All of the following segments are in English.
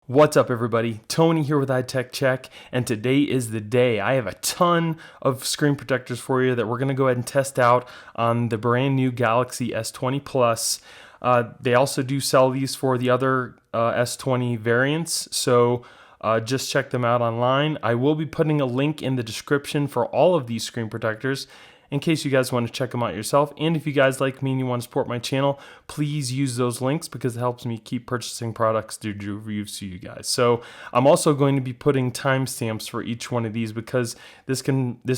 What's up, everybody? Tony here with iTechCheck, and today is the day. I have a ton of screen protectors for you that we're going to go ahead and test out on the brand new Galaxy S20 Plus. They also do sell these for the other S20 variants, so just check them out online. I will be putting a link in the description for all of these screen protectors in case you guys want to check them out yourself. And if you guys like me and you want to support my channel, please use those links because it helps me keep purchasing products to do reviews to you guys. So I'm also going to be putting timestamps for each one of these because this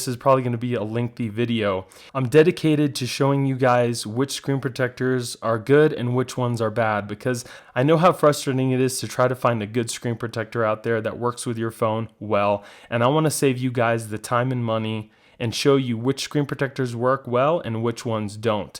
is probably going to be a lengthy video. I'm dedicated to showing you guys which screen protectors are good and which ones are bad, because I know how frustrating it is to try to find a good screen protector out there that works with your phone well, and I want to save you guys the time and money and show you which screen protectors work well and which ones don't.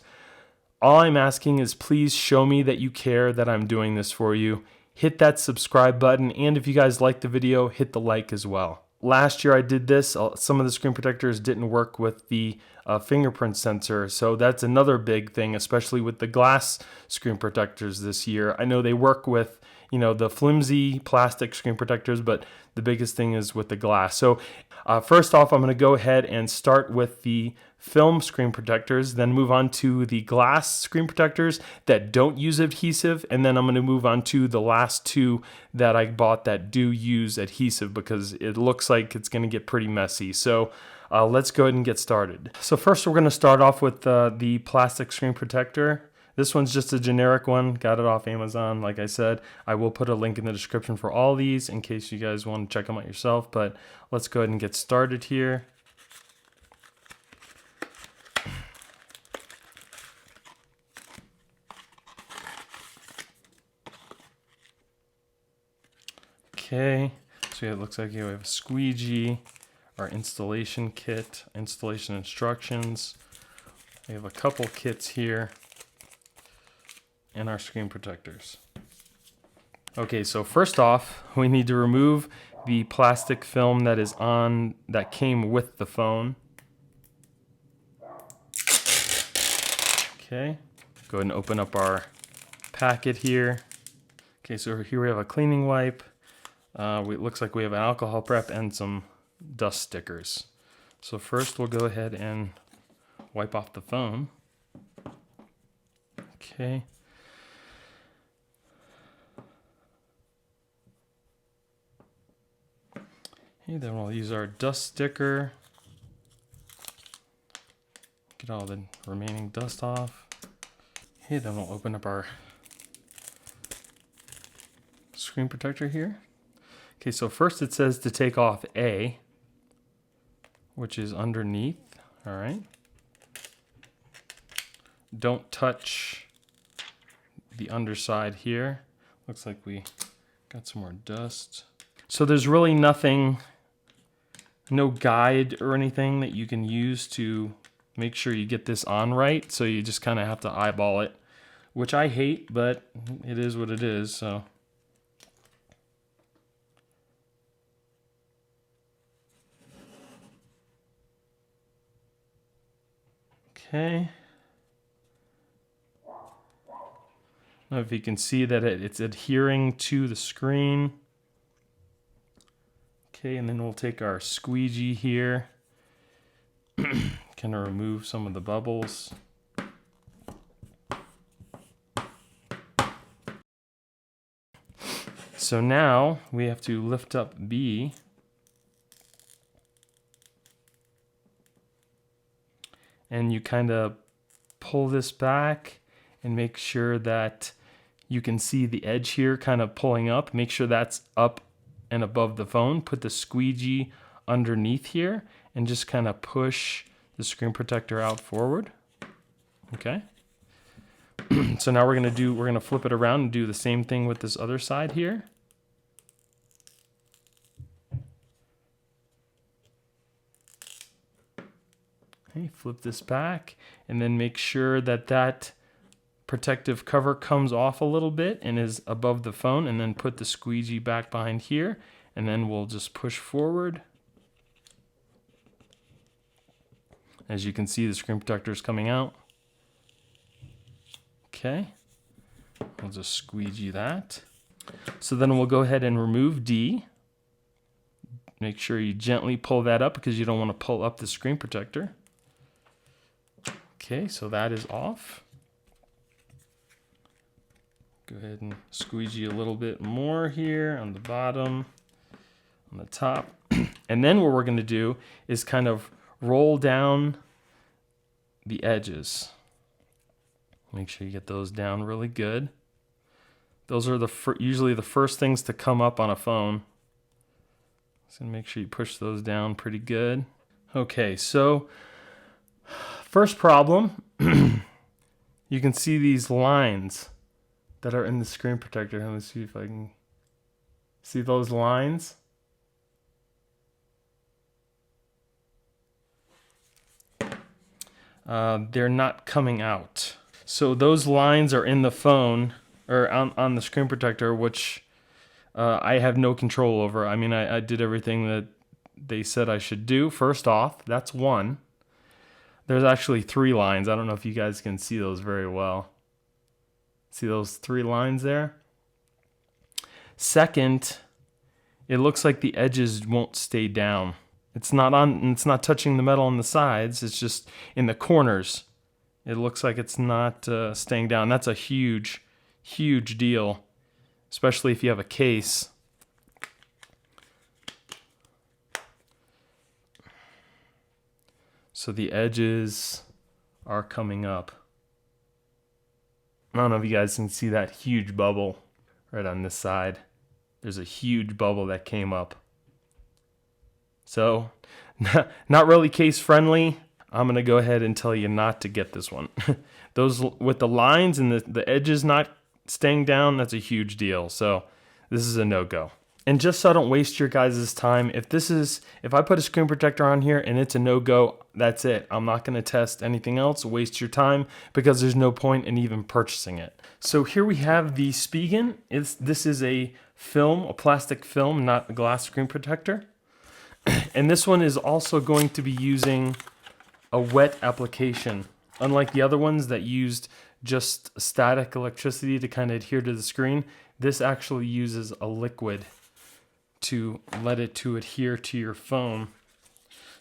All I'm asking is please show me that you care that I'm doing this for you. Hit that subscribe button, and if you guys like the video, hit the like as well. Last year I did this. Some of the screen protectors didn't work with the fingerprint sensor, so that's another big thing, especially with the glass screen protectors this year. I know they work with the flimsy plastic screen protectors, but the biggest thing is with the glass. So first off, I'm going to go ahead and start with the film screen protectors, then move on to the glass screen protectors that don't use adhesive, and then I'm going to move on to the last two that I bought that do use adhesive, because it looks like it's going to get pretty messy. So let's go ahead and get started. So first we're going to start off with the plastic screen protector. This one's just a generic one, got it off Amazon. Like I said, I will put a link in the description for all these in case you guys want to check them out yourself, but let's go ahead and get started here. Okay, so it looks like we have a squeegee, our installation kit, installation instructions. We have a couple kits here, and our screen protectors. Okay, so first off, we need to remove the plastic film that came with the phone. Okay, go ahead and open up our packet here. Okay, so here we have a cleaning wipe. It looks like we have an alcohol prep and some dust stickers. So first we'll go ahead and wipe off the phone. Okay. Okay, then we'll use our dust sticker. Get all the remaining dust off. Okay, then we'll open up our screen protector here. Okay, so first it says to take off A, which is underneath. All right. Don't touch the underside here. Looks like we got some more dust. So there's really no guide or anything that you can use to make sure you get this on right. So you just kind of have to eyeball it, which I hate, but it is what it is. So okay. Now if you can see that it's adhering to the screen. Okay, and then we'll take our squeegee here, kind of remove some of the bubbles. So now we have to lift up B. And you kind of pull this back and make sure that you can see the edge here kind of pulling up. Make sure that's up and above the phone. Put the squeegee underneath here and just kind of push the screen protector out forward. Okay. So now we're gonna flip it around and do the same thing with this other side here. Okay, flip this back and then make sure that protective cover comes off a little bit and is above the phone, and then put the squeegee back behind here, and then we'll just push forward. As you can see, the screen protector is coming out. Okay, I'll just squeegee that. So then we'll go ahead and remove D. Make sure you gently pull that up because you don't want to pull up the screen protector. Okay, so that is off. Go ahead and squeegee a little bit more here on the bottom, on the top. And then what we're going to do is kind of roll down the edges. Make sure you get those down really good. Those are usually the first things to come up on a phone. So make sure you push those down pretty good. Okay, so first problem, you can see these lines that are in the screen protector. Let me see if I can see those lines. They're not coming out. So those lines are in the phone, or on the screen protector, which I have no control over. I mean, I did everything that they said I should do. First off, that's one. There's actually 3 lines. I don't know if you guys can see those very well. See those 3 lines there? Second, it looks like the edges won't stay down. It's not touching the metal on the sides. It's just in the corners. It looks like it's not staying down. That's a huge, huge deal, especially if you have a case. So the edges are coming up. I don't know if you guys can see that huge bubble right on this side. There's a huge bubble that came up. So, not really case friendly. I'm going to go ahead and tell you not to get this one. Those with the lines and the edges not staying down, that's a huge deal. So, this is a no-go. And just so I don't waste your guys' time, if I put a screen protector on here and it's a no-go, that's it. I'm not going to test anything else, waste your time, because there's no point in even purchasing it. So here we have the Spigen. This is a film, a plastic film, not a glass screen protector. And this one is also going to be using a wet application. Unlike the other ones that used just static electricity to kind of adhere to the screen, this actually uses a liquid to let it to adhere to your phone.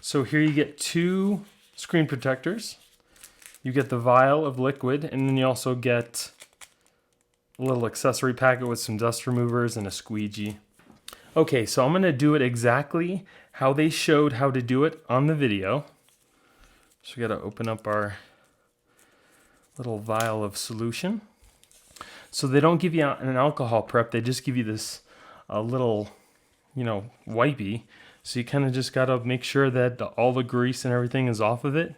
So here you get 2 screen protectors. You get the vial of liquid, and then you also get a little accessory packet with some dust removers and a squeegee. Okay, so I'm going to do it exactly how they showed how to do it on the video. So we got to open up our little vial of solution. So they don't give you an alcohol prep, they just give you this little, wipey. So you kind of just got to make sure that all the grease and everything is off of it.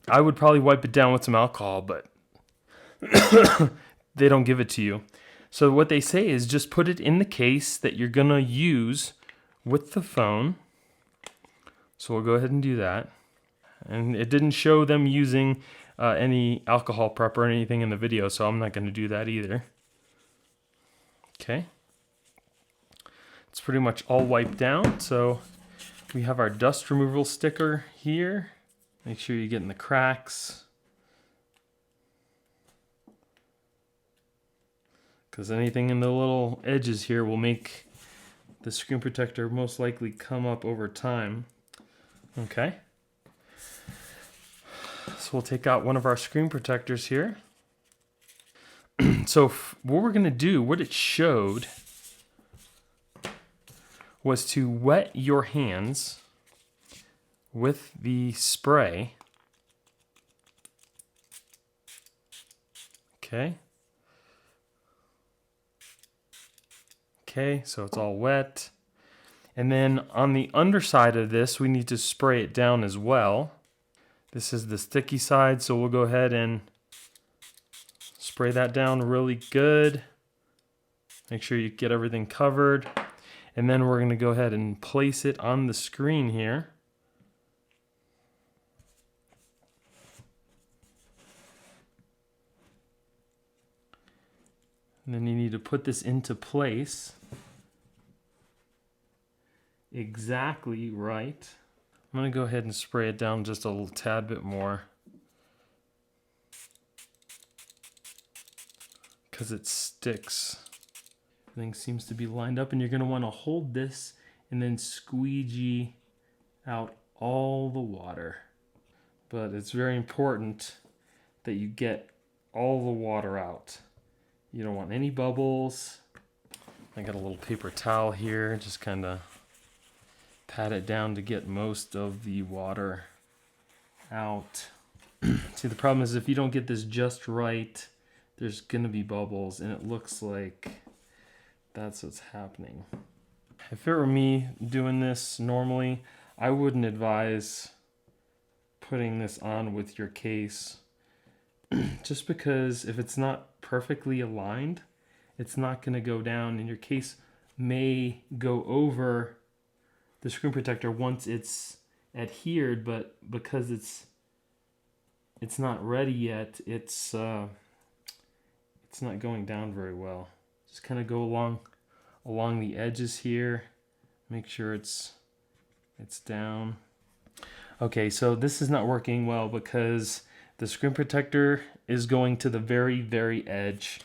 I would probably wipe it down with some alcohol, but they don't give it to you. So what they say is just put it in the case that you're going to use with the phone. So we'll go ahead and do that. And it didn't show them using any alcohol prep or anything in the video, so I'm not going to do that either. Okay. It's pretty much all wiped down. So we have our dust removal sticker here. Make sure you get in the cracks, because anything in the little edges here will make the screen protector most likely come up over time. Okay. So we'll take out one of our screen protectors here. So what we're going to do, what it showed, was to wet your hands with the spray. Okay. Okay, so it's all wet. And then on the underside of this, we need to spray it down as well. This is the sticky side, so we'll go ahead and spray that down really good. Make sure you get everything covered. And then we're going to go ahead and place it on the screen here. And then you need to put this into place exactly right. I'm going to go ahead and spray it down just a little tad bit more, because it sticks. Everything seems to be lined up, and you're going to want to hold this and then squeegee out all the water. But it's very important that you get all the water out. You don't want any bubbles. I got a little paper towel here, just kind of pat it down to get most of the water out. See, the problem is if you don't get this just right, there's gonna be bubbles, and it looks like that's what's happening. If it were me doing this normally, I wouldn't advise putting this on with your case, just because if it's not perfectly aligned, it's not gonna go down, and your case may go over the screen protector once it's adhered, but because it's not ready yet, it's not going down very well. Just kind of go along the edges here, make sure it's down. Okay, so this is not working well because the screen protector is going to the very, very edge.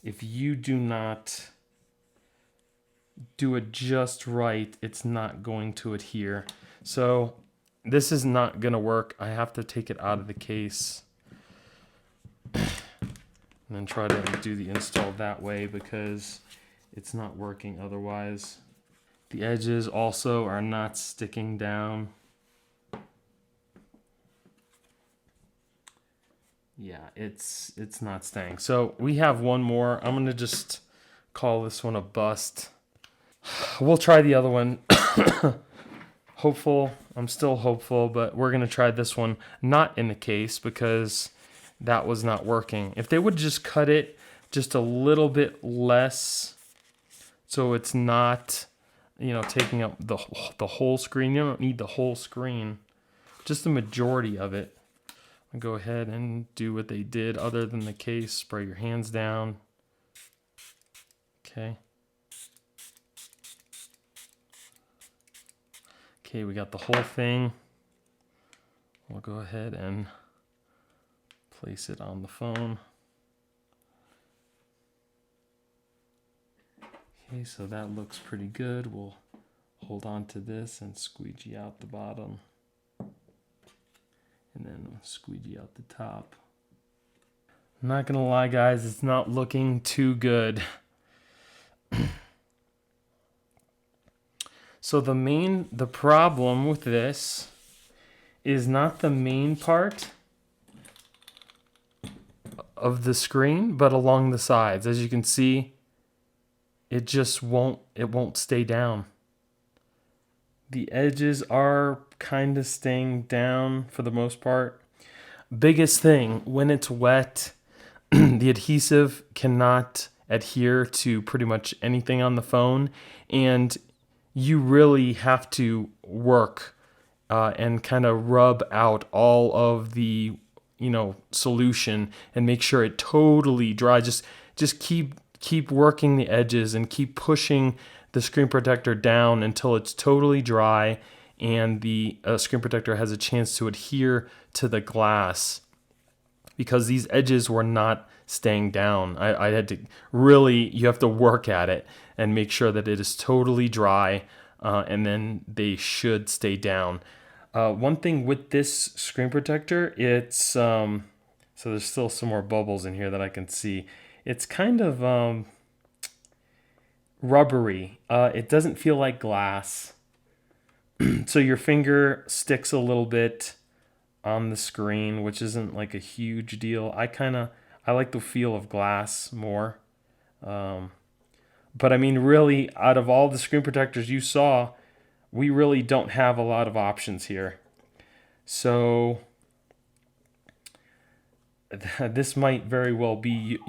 If you do not do it just right, it's not going to adhere. So this is not going to work. I have to take it out of the case and then try to do the install that way because it's not working otherwise. The edges also are not sticking down. Yeah, it's not staying. So we have one more. I'm gonna just call this one a bust. We'll try the other one. Hopeful. I'm still hopeful, but we're gonna try this one not in the case because that was not working. If they would just cut it just a little bit less, so it's not, taking up the whole screen. You don't need the whole screen, just the majority of it. I'll go ahead and do what they did other than the case. Spray your hands down. Okay. Okay, we got the whole thing. We'll go ahead and place it on the phone. Okay, so that looks pretty good. We'll hold on to this and squeegee out the bottom. And then squeegee out the top. I'm not gonna lie, guys, it's not looking too good. So the problem with this is not the main part of the screen, but along the sides. As you can see, it won't stay down. The edges are kind of staying down for the most part. Biggest thing, when it's wet, the adhesive cannot adhere to pretty much anything on the phone, and you really have to work and kind of rub out all of the solution and make sure it totally dry. Just keep working the edges and keep pushing the screen protector down until it's totally dry and the screen protector has a chance to adhere to the glass, because these edges were not staying down. I had to really, you have to work at it and make sure that it is totally dry, and then they should stay down. One thing with this screen protector, it's so there's still some more bubbles in here that I can see. It's kind of rubbery. It doesn't feel like glass. So your finger sticks a little bit on the screen, which isn't like a huge deal. I like the feel of glass more. But I mean, really, out of all the screen protectors you saw, we really don't have a lot of options here. So this might very well be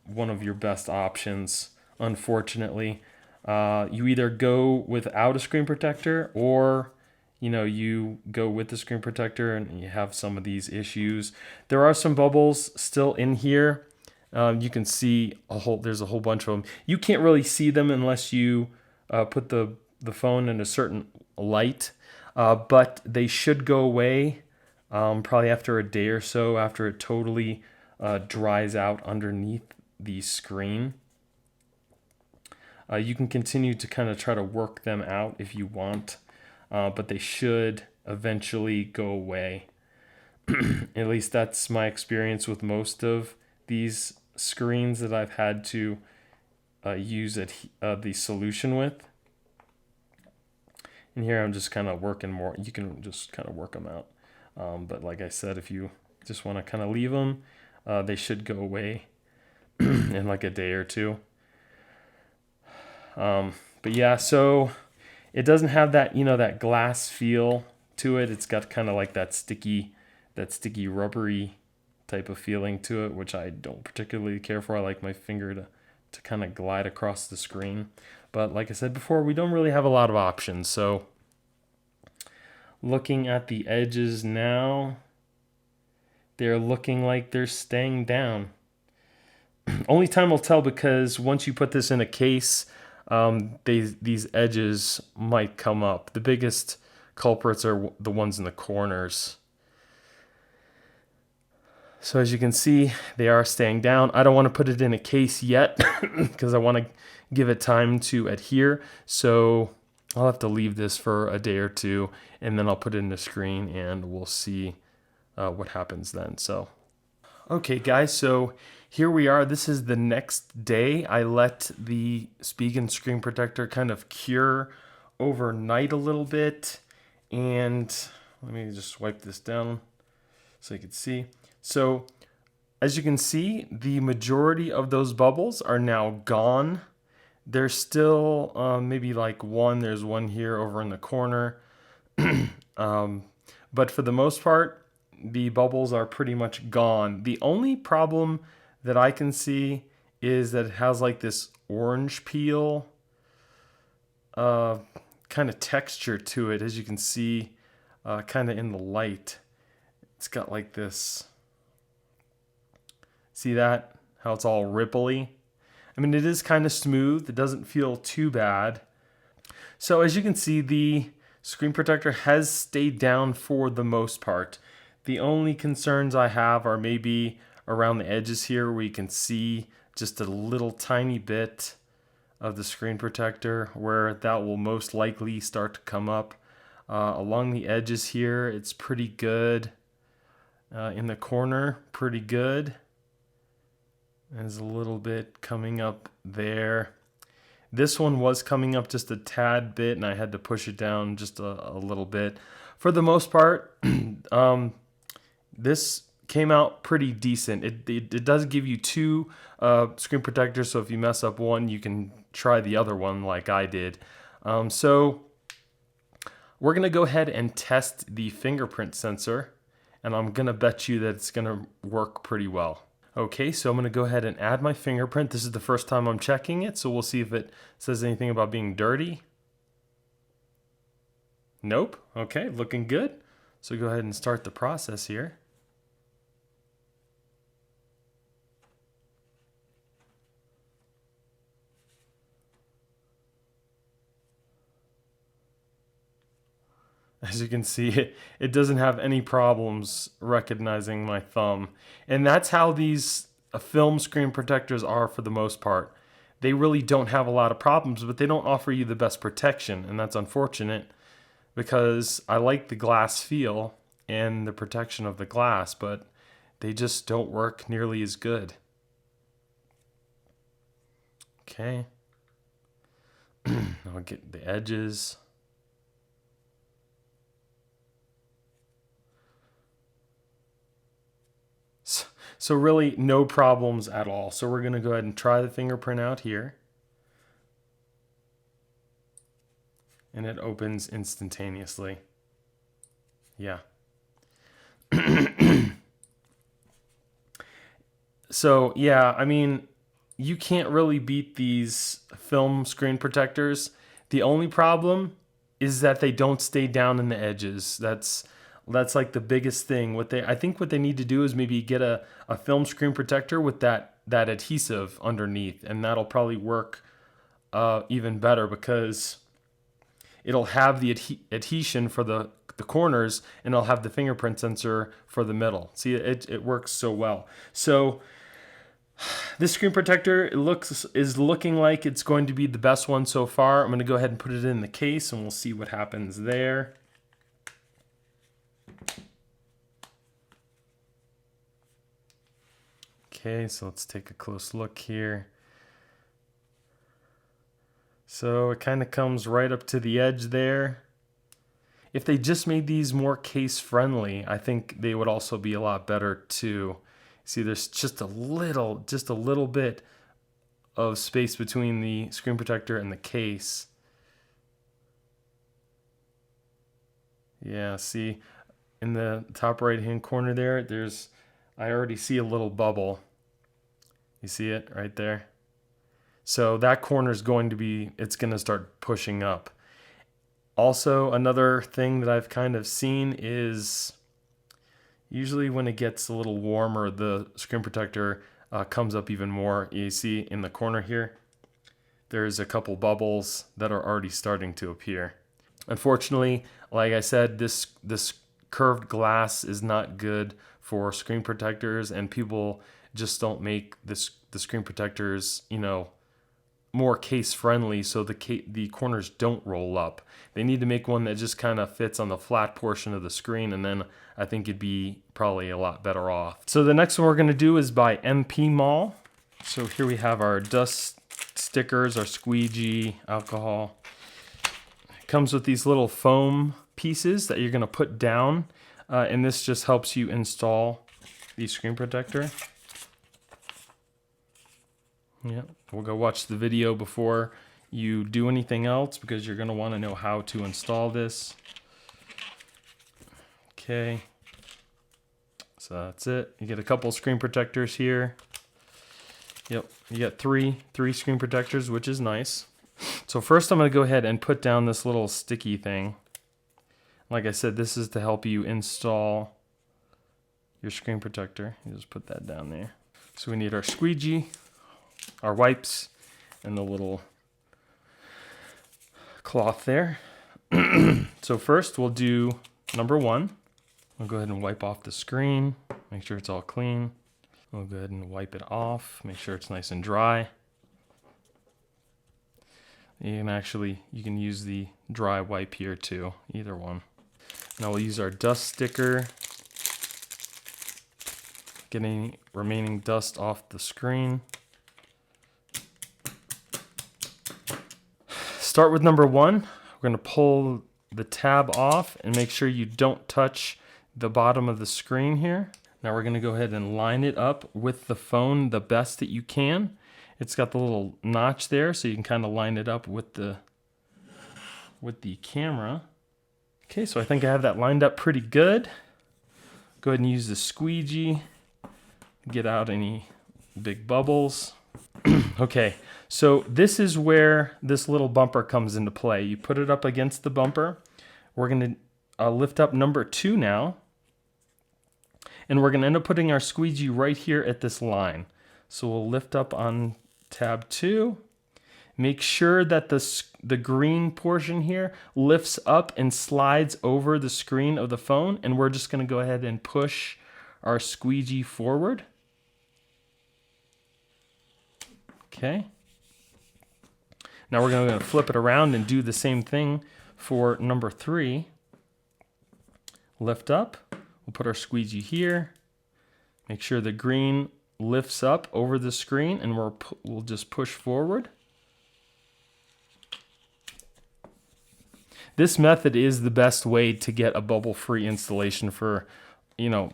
one of your best options, unfortunately. You either go without a screen protector, or you go with the screen protector and you have some of these issues. There are some bubbles still in here. You can see there's a whole bunch of them. You can't really see them unless you put the phone in a certain light, but they should go away probably after a day or so, after it totally dries out underneath the screen. You can continue to kind of try to work them out if you want, but they should eventually go away. At least that's my experience with most of these screens that I've had to use the solution with. And here I'm just kind of working more. You can just kind of work them out. But like I said, if you just want to kind of leave them, they should go away in like a day or two. But yeah, so it doesn't have that, that glass feel to it. It's got kind of like that sticky rubbery type of feeling to it, which I don't particularly care for. I like my finger to kind of glide across the screen. But like I said before, we don't really have a lot of options. So looking at the edges now, they're looking like they're staying down. Only time will tell, because once you put this in a case, these edges might come up. The biggest culprits are the ones in the corners. So as you can see, they are staying down. I don't want to put it in a case yet because I want to give it time to adhere. So I'll have to leave this for a day or two, and then I'll put it in the screen and we'll see what happens then. So, okay guys, so here we are. This is the next day. I let the Spigen screen protector kind of cure overnight a little bit. And let me just wipe this down so you can see. So as you can see, the majority of those bubbles are now gone. There's still maybe like one. There's one here over in the corner. But for the most part, the bubbles are pretty much gone. The only problem that I can see is that it has like this orange peel kind of texture to it, as you can see kind of in the light. It's got like this. See that? How it's all ripply? I mean, it is kind of smooth. It doesn't feel too bad. So as you can see, the screen protector has stayed down for the most part. The only concerns I have are maybe around the edges here, where you can see just a little tiny bit of the screen protector, where that will most likely start to come up. Along the edges here, it's pretty good. In the corner, pretty good. There's a little bit coming up there. This one was coming up just a tad bit, and I had to push it down just a little bit. For the most part, this came out pretty decent. It does give you two screen protectors, so if you mess up one, you can try the other one like I did. So we're going to go ahead and test the fingerprint sensor, and I'm going to bet you that it's going to work pretty well. Okay, so I'm going to go ahead and add my fingerprint. This is the first time I'm checking it, so we'll see if it says anything about being dirty. Nope. Okay, looking good. So go ahead and start the process here. As you can see, it doesn't have any problems recognizing my thumb. And that's how these film screen protectors are for the most part. They really don't have a lot of problems, but they don't offer you the best protection. And that's unfortunate, because I like the glass feel and the protection of the glass, but they just don't work nearly as good. Okay. I'll get the edges. So really no problems at all. So we're going to go ahead and try the fingerprint out here. And it opens instantaneously. Yeah. So yeah, I mean, you can't really beat these film screen protectors. The only problem is that they don't stay down in the edges. That's like the biggest thing. I think what they need to do is maybe get a film screen protector with that adhesive underneath, and that'll probably work even better, because it'll have the adhesion for the corners, and it'll have the fingerprint sensor for the middle. See, it works so well. So This screen protector is looking like it's going to be the best one so far. I'm going to go ahead and put it in the case and we'll see what happens there. Okay, so let's take a close look here. So it kind of comes right up to the edge there. If they just made these more case friendly, I think they would also be a lot better too. See, there's just a little bit of space between the screen protector and the case. Yeah, see, in the top right hand corner there, I already see a little bubble. You see it right there? So that corner is it's going to start pushing up. Also, another thing that I've kind of seen is usually when it gets a little warmer, the screen protector comes up even more. You see in the corner here, there's a couple bubbles that are already starting to appear. Unfortunately, like I said, this curved glass is not good for screen protectors, and people just don't make the screen protectors, more case friendly so the corners don't roll up. They need to make one that just kind of fits on the flat portion of the screen, and then I think it'd be probably a lot better off. So the next one we're going to do is by MP Mall. So here we have our dust stickers, our squeegee, alcohol. It comes with these little foam pieces that you're going to put down, and this just helps you install the screen protector. Yeah, we'll go watch the video before you do anything else because you're going to want to know how to install this. Okay, so that's it. You get a couple screen protectors here. Yep, you get three screen protectors, which is nice. So first I'm going to go ahead and put down this little sticky thing. Like I said, this is to help you install your screen protector. You just put that down there. So we need our squeegee, our wipes, and the little cloth there. So first we'll do number one. We'll go ahead and wipe off the screen, make sure it's all clean. We'll go ahead and wipe it off, make sure it's nice and dry. You can use the dry wipe here too, either one. Now we'll use our dust sticker. Get any remaining dust off the screen. Start with number one. We're going to pull the tab off and make sure you don't touch the bottom of the screen here. Now we're going to go ahead and line it up with the phone the best that you can. It's got the little notch there, so you can kind of line it up with the camera. Okay, so I think I have that lined up pretty good. Go ahead and use the squeegee. Get out any big bubbles. Okay, so this is where this little bumper comes into play. You put it up against the bumper. We're going to lift up number two now. And we're going to end up putting our squeegee right here at this line. So we'll lift up on tab 2. Make sure that the green portion here lifts up and slides over the screen of the phone. And we're just going to go ahead and push our squeegee forward. Okay. Now we're going to flip it around and do the same thing for number 3. Lift up. We'll put our squeegee here. Make sure the green lifts up over the screen, and we'll just push forward. This method is the best way to get a bubble-free installation for,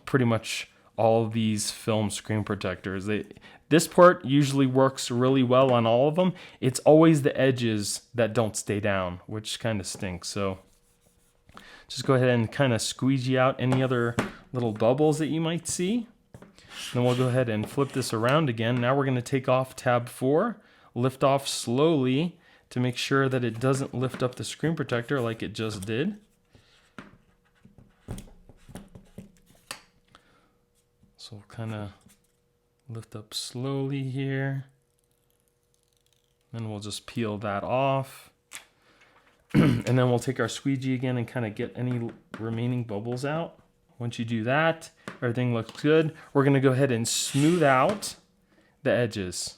pretty much all of these film screen protectors. This part usually works really well on all of them. It's always the edges that don't stay down, which kind of stinks. So just go ahead and kind of squeegee out any other little bubbles that you might see. Then we'll go ahead and flip this around again. Now we're going to take off tab 4, lift off slowly to make sure that it doesn't lift up the screen protector like it just did. So we'll kind of lift up slowly here. Then we'll just peel that off. And then we'll take our squeegee again and kind of get any remaining bubbles out. Once you do that, everything looks good. We're going to go ahead and smooth out the edges.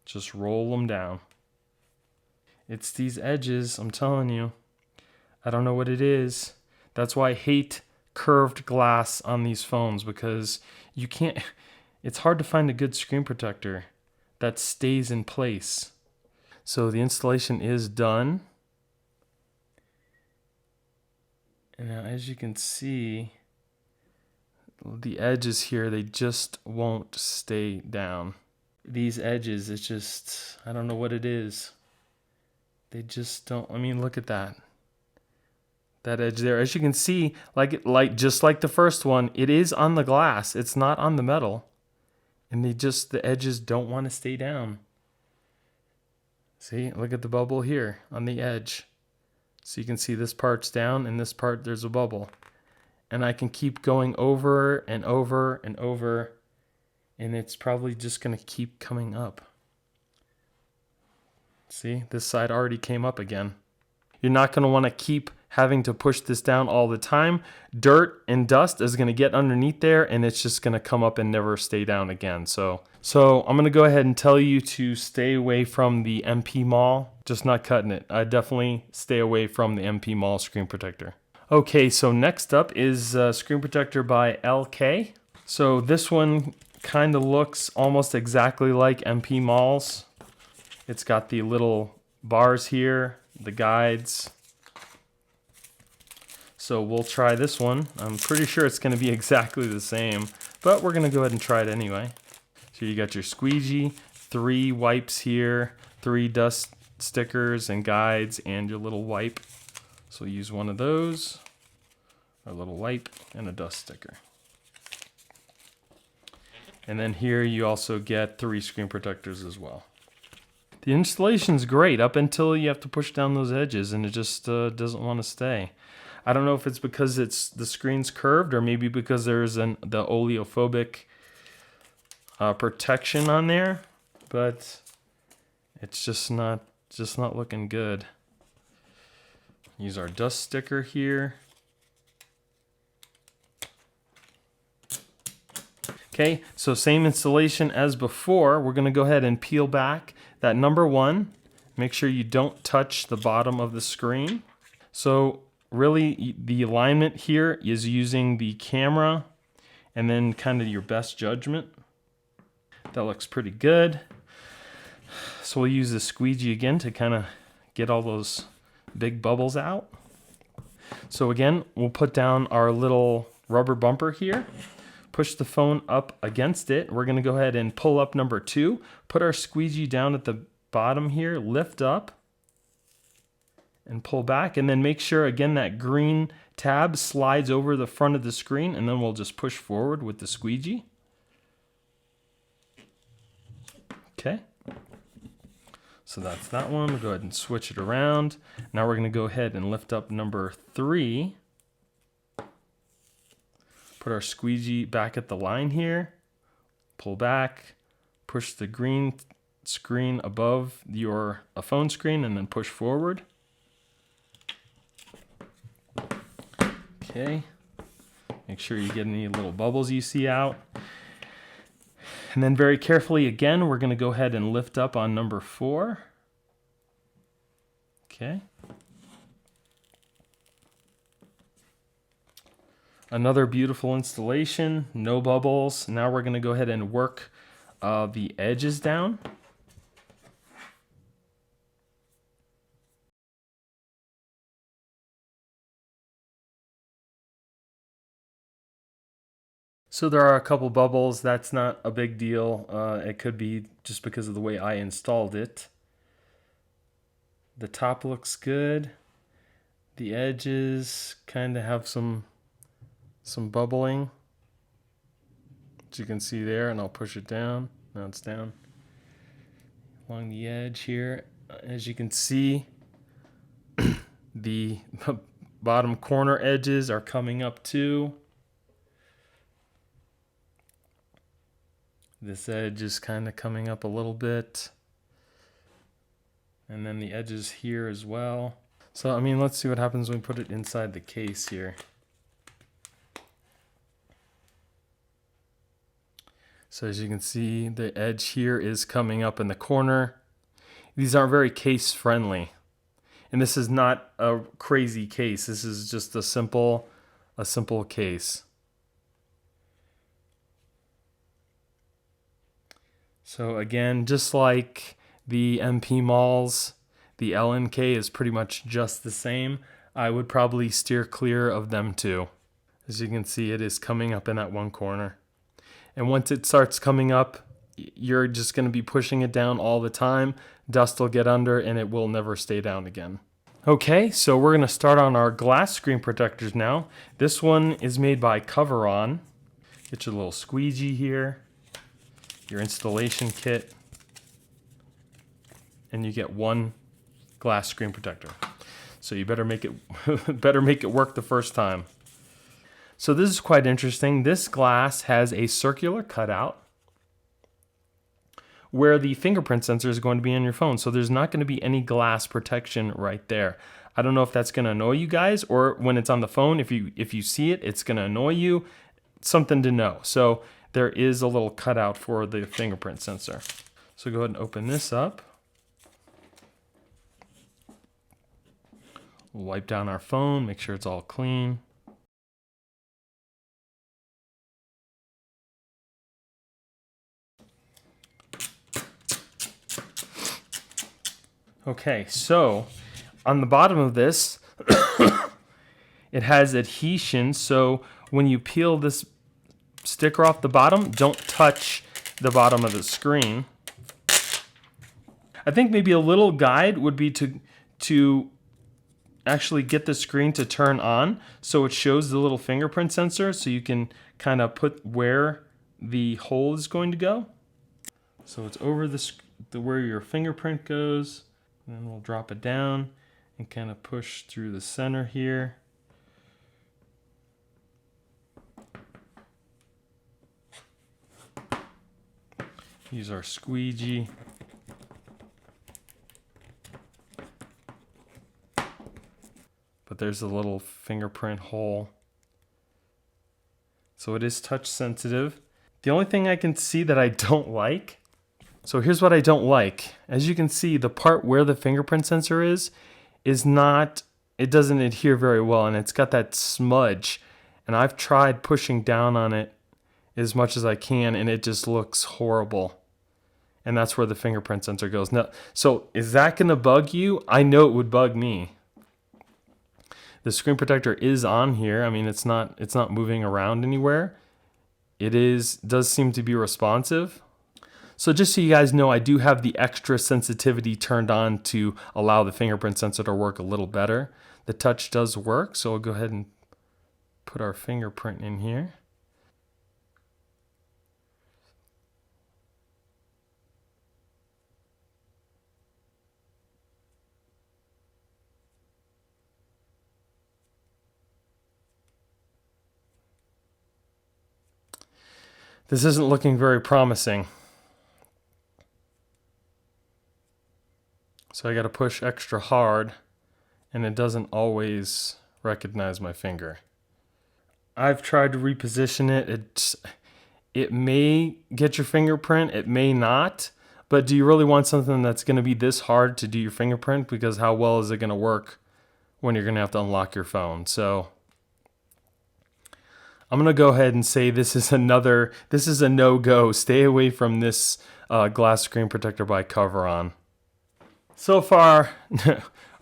Just roll them down. It's these edges, I'm telling you. I don't know what it is. That's why I hate curved glass on these phones, because you can't, it's hard to find a good screen protector that stays in place. So the installation is done. And now, as you can see, the edges here, they just won't stay down. These edges, it's just, I don't know what it is. They just don't, I mean, look at that. That edge there. As you can see, just like the first one, it is on the glass. It's not on the metal. And the edges don't want to stay down. See, look at the bubble here on the edge. So you can see this part's down and this part, there's a bubble. And I can keep going over and over and over, and it's probably just going to keep coming up. See, this side already came up again. You're not going to want to keep having to push this down all the time. Dirt and dust is going to get underneath there, and it's just going to come up and never stay down again. So I'm going to go ahead and tell you to stay away from the MP Mall. Just not cutting it. I definitely stay away from the MP Mall screen protector. Okay, so next up is screen protector by LK. So this one kind of looks almost exactly like MP Mall's. It's got the little bars here, the guides. So we'll try this one. I'm pretty sure it's going to be exactly the same, but we're going to go ahead and try it anyway. So you got your squeegee, 3 wipes here, 3 dust stickers and guides, and your little wipe. So we'll use one of those, a little wipe, and a dust sticker. And then here you also get 3 screen protectors as well. The installation's great up until you have to push down those edges, and it just doesn't want to stay. I don't know if it's because the screen's curved, or maybe because there's the oleophobic protection on there, but it's just not looking good. Use our dust sticker here. Okay, so same installation as before. We're going to go ahead and peel back that number 1. Make sure you don't touch the bottom of the screen. So really, the alignment here is using the camera and then kind of your best judgment. That looks pretty good. So we'll use the squeegee again to kind of get all those big bubbles out. So again, we'll put down our little rubber bumper here. Push the phone up against it. We're going to go ahead and pull up number 2. Put our squeegee down at the bottom here. Lift up and pull back. And then make sure, again, that green tab slides over the front of the screen. And then we'll just push forward with the squeegee. Okay. So that's that one. We'll go ahead and switch it around. Now we're going to go ahead and lift up number 3. Put our squeegee back at the line here, pull back, push the green screen above your phone screen, and then push forward. Okay, make sure you get any little bubbles you see out. And then very carefully again, we're going to go ahead and lift up on number 4. Okay. Another beautiful installation, no bubbles. Now we're going to go ahead and work the edges down. So there are a couple bubbles. That's not a big deal. It could be just because of the way I installed it. The top looks good. The edges kind of have some bubbling, as you can see there, and I'll push it down. Now it's down along the edge here. As you can see, the bottom corner edges are coming up too. This edge is kind of coming up a little bit, and then the edges here as well. So I mean, let's see what happens when we put it inside the case here. So as you can see, the edge here is coming up in the corner. These aren't very case friendly. And this is not a crazy case. This is just a simple case. So again, just like the MP Malls, the LNK is pretty much just the same. I would probably steer clear of them too. As you can see, it is coming up in that one corner. And once it starts coming up, you're just going to be pushing it down all the time. Dust will get under and it will never stay down again. Okay, so we're going to start on our glass screen protectors now. This one is made by Coveron. Get your little squeegee here, your installation kit, and you get one glass screen protector. So you better make it work the first time. So this is quite interesting. This glass has a circular cutout where the fingerprint sensor is going to be on your phone. So there's not going to be any glass protection right there. I don't know if that's going to annoy you guys, or when it's on the phone, if you see it, it's going to annoy you. Something to know. So there is a little cutout for the fingerprint sensor. So go ahead and open this up. We'll wipe down our phone, make sure it's all clean. Okay, so on the bottom of this, it has adhesion, so when you peel this sticker off the bottom, don't touch the bottom of the screen. I think maybe a little guide would be to actually get the screen to turn on so it shows the little fingerprint sensor, so you can kind of put where the hole is going to go. So it's over where your fingerprint goes. And then we'll drop it down and kind of push through the center here. Use our squeegee. But there's a little fingerprint hole. So it is touch sensitive. The only thing I can see that I don't like, so here's what I don't like. As you can see, the part where the fingerprint sensor is not, it doesn't adhere very well, and it's got that smudge. And I've tried pushing down on it as much as I can, and it just looks horrible. And that's where the fingerprint sensor goes. Now, so is that gonna bug you? I know it would bug me. The screen protector is on here. I mean, it's not moving around anywhere. It does seem to be responsive. So just so you guys know, I do have the extra sensitivity turned on to allow the fingerprint sensor to work a little better. The touch does work, so we'll go ahead and put our fingerprint in here. This isn't looking very promising. So I got to push extra hard, and it doesn't always recognize my finger. I've tried to reposition it. It may get your fingerprint, it may not, but do you really want something that's going to be this hard to do your fingerprint? Because how well is it going to work when you're going to have to unlock your phone? So I'm going to go ahead and say this is a no-go. Stay away from this glass screen protector by Coveron. So far,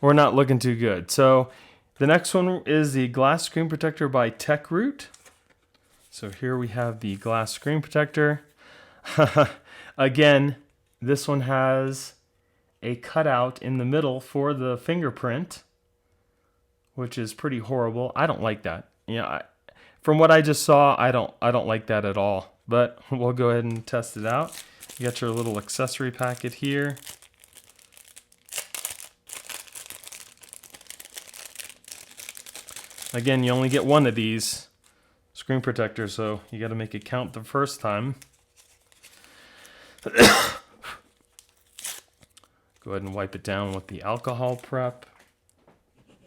we're not looking too good. So the next one is the glass screen protector by Teckroot. So here we have the glass screen protector. Again, this one has a cutout in the middle for the fingerprint, which is pretty horrible. I don't like that. From what I just saw, I don't like that at all. But we'll go ahead and test it out. You got your little accessory packet here. Again, you only get one of these screen protectors, so you got to make it count the first time. Go ahead and wipe it down with the alcohol prep.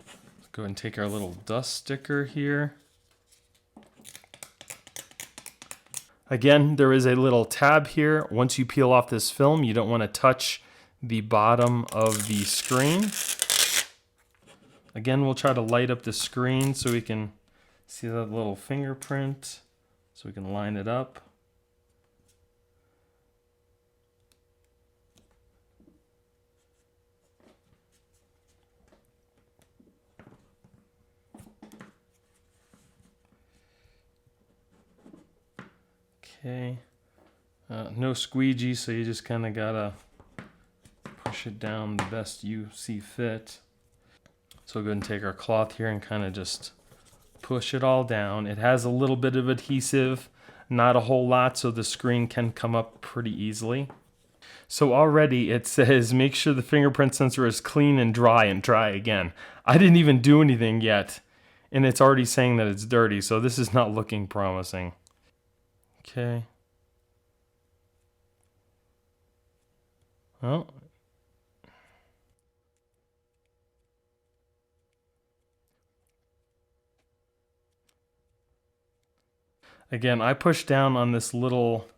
Let's go ahead and take our little dust sticker here. Again, there is a little tab here. Once you peel off this film, you don't want to touch the bottom of the screen. Again, we'll try to light up the screen so we can see that little fingerprint, so we can line it up. Okay, no squeegee, so you just kind of gotta push it down the best you see fit. So we'll go ahead and take our cloth here and kind of just push it all down. It has a little bit of adhesive, not a whole lot, so the screen can come up pretty easily. So already it says make sure the fingerprint sensor is clean and dry again. I didn't even do anything yet, and it's already saying that it's dirty, so this is not looking promising. Okay. Well, again, I pushed down on this little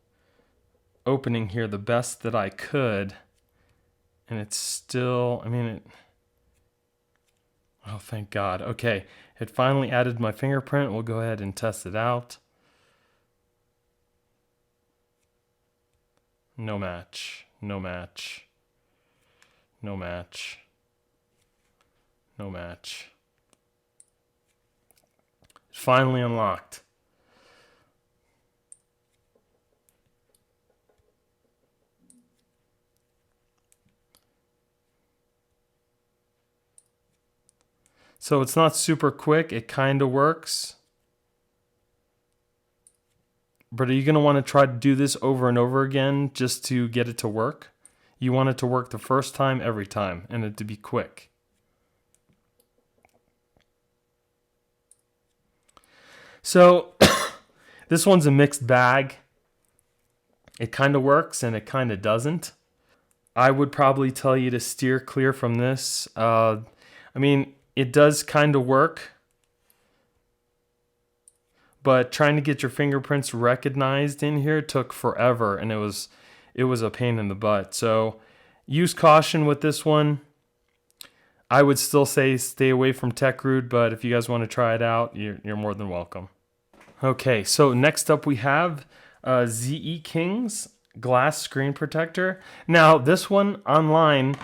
opening here the best that I could, and it's still, oh, thank God. Okay, it finally added my fingerprint. We'll go ahead and test it out. No match, no match, no match, no match. Finally unlocked. So it's not super quick. It kind of works. But are you going to want to try to do this over and over again just to get it to work? You want it to work the first time, every time, and it to be quick. So this one's a mixed bag. It kind of works and it kind of doesn't. I would probably tell you to steer clear from this. It does kind of work, but trying to get your fingerprints recognized in here took forever, and it was a pain in the butt. So use caution with this one. I would still say stay away from Teckroot, but if you guys want to try it out, you're more than welcome. Okay, so next up we have ZE King's glass screen protector. Now this one online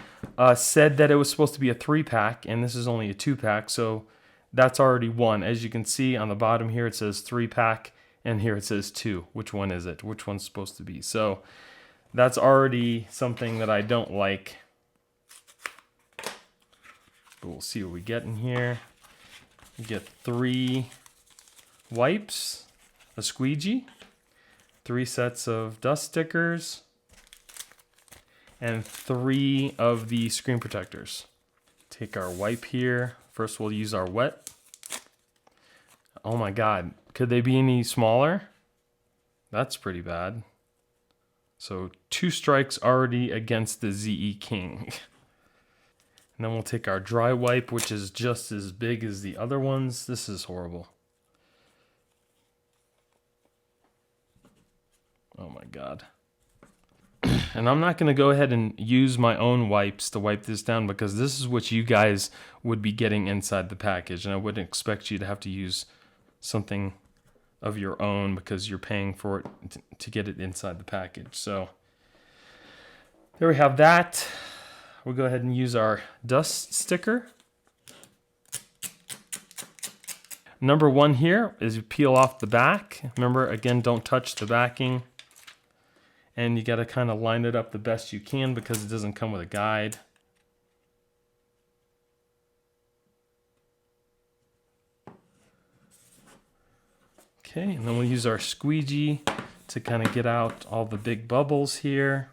said that it was supposed to be a 3-pack, and this is only a 2-pack, so that's already one. As you can see on the bottom here, it says 3-pack, and here it says 2. Which one is it? Which one's supposed to be? So that's already something that I don't like. But we'll see what we get in here. We get 3 wipes, a squeegee, 3 sets of dust stickers, and 3 of the screen protectors. Take our wipe here. First we'll use our wet. Oh my God, could they be any smaller? That's pretty bad. So 2 strikes already against the ZE King. And then we'll take our dry wipe, which is just as big as the other ones. This is horrible. Oh my God. And I'm not going to go ahead and use my own wipes to wipe this down, because this is what you guys would be getting inside the package. And I wouldn't expect you to have to use something of your own because you're paying for it to get it inside the package. So there we have that. We'll go ahead and use our dust sticker. Number 1 here is you peel off the back. Remember, again, don't touch the backing. And you got to kind of line it up the best you can because it doesn't come with a guide. Okay, and then we'll use our squeegee to kind of get out all the big bubbles here.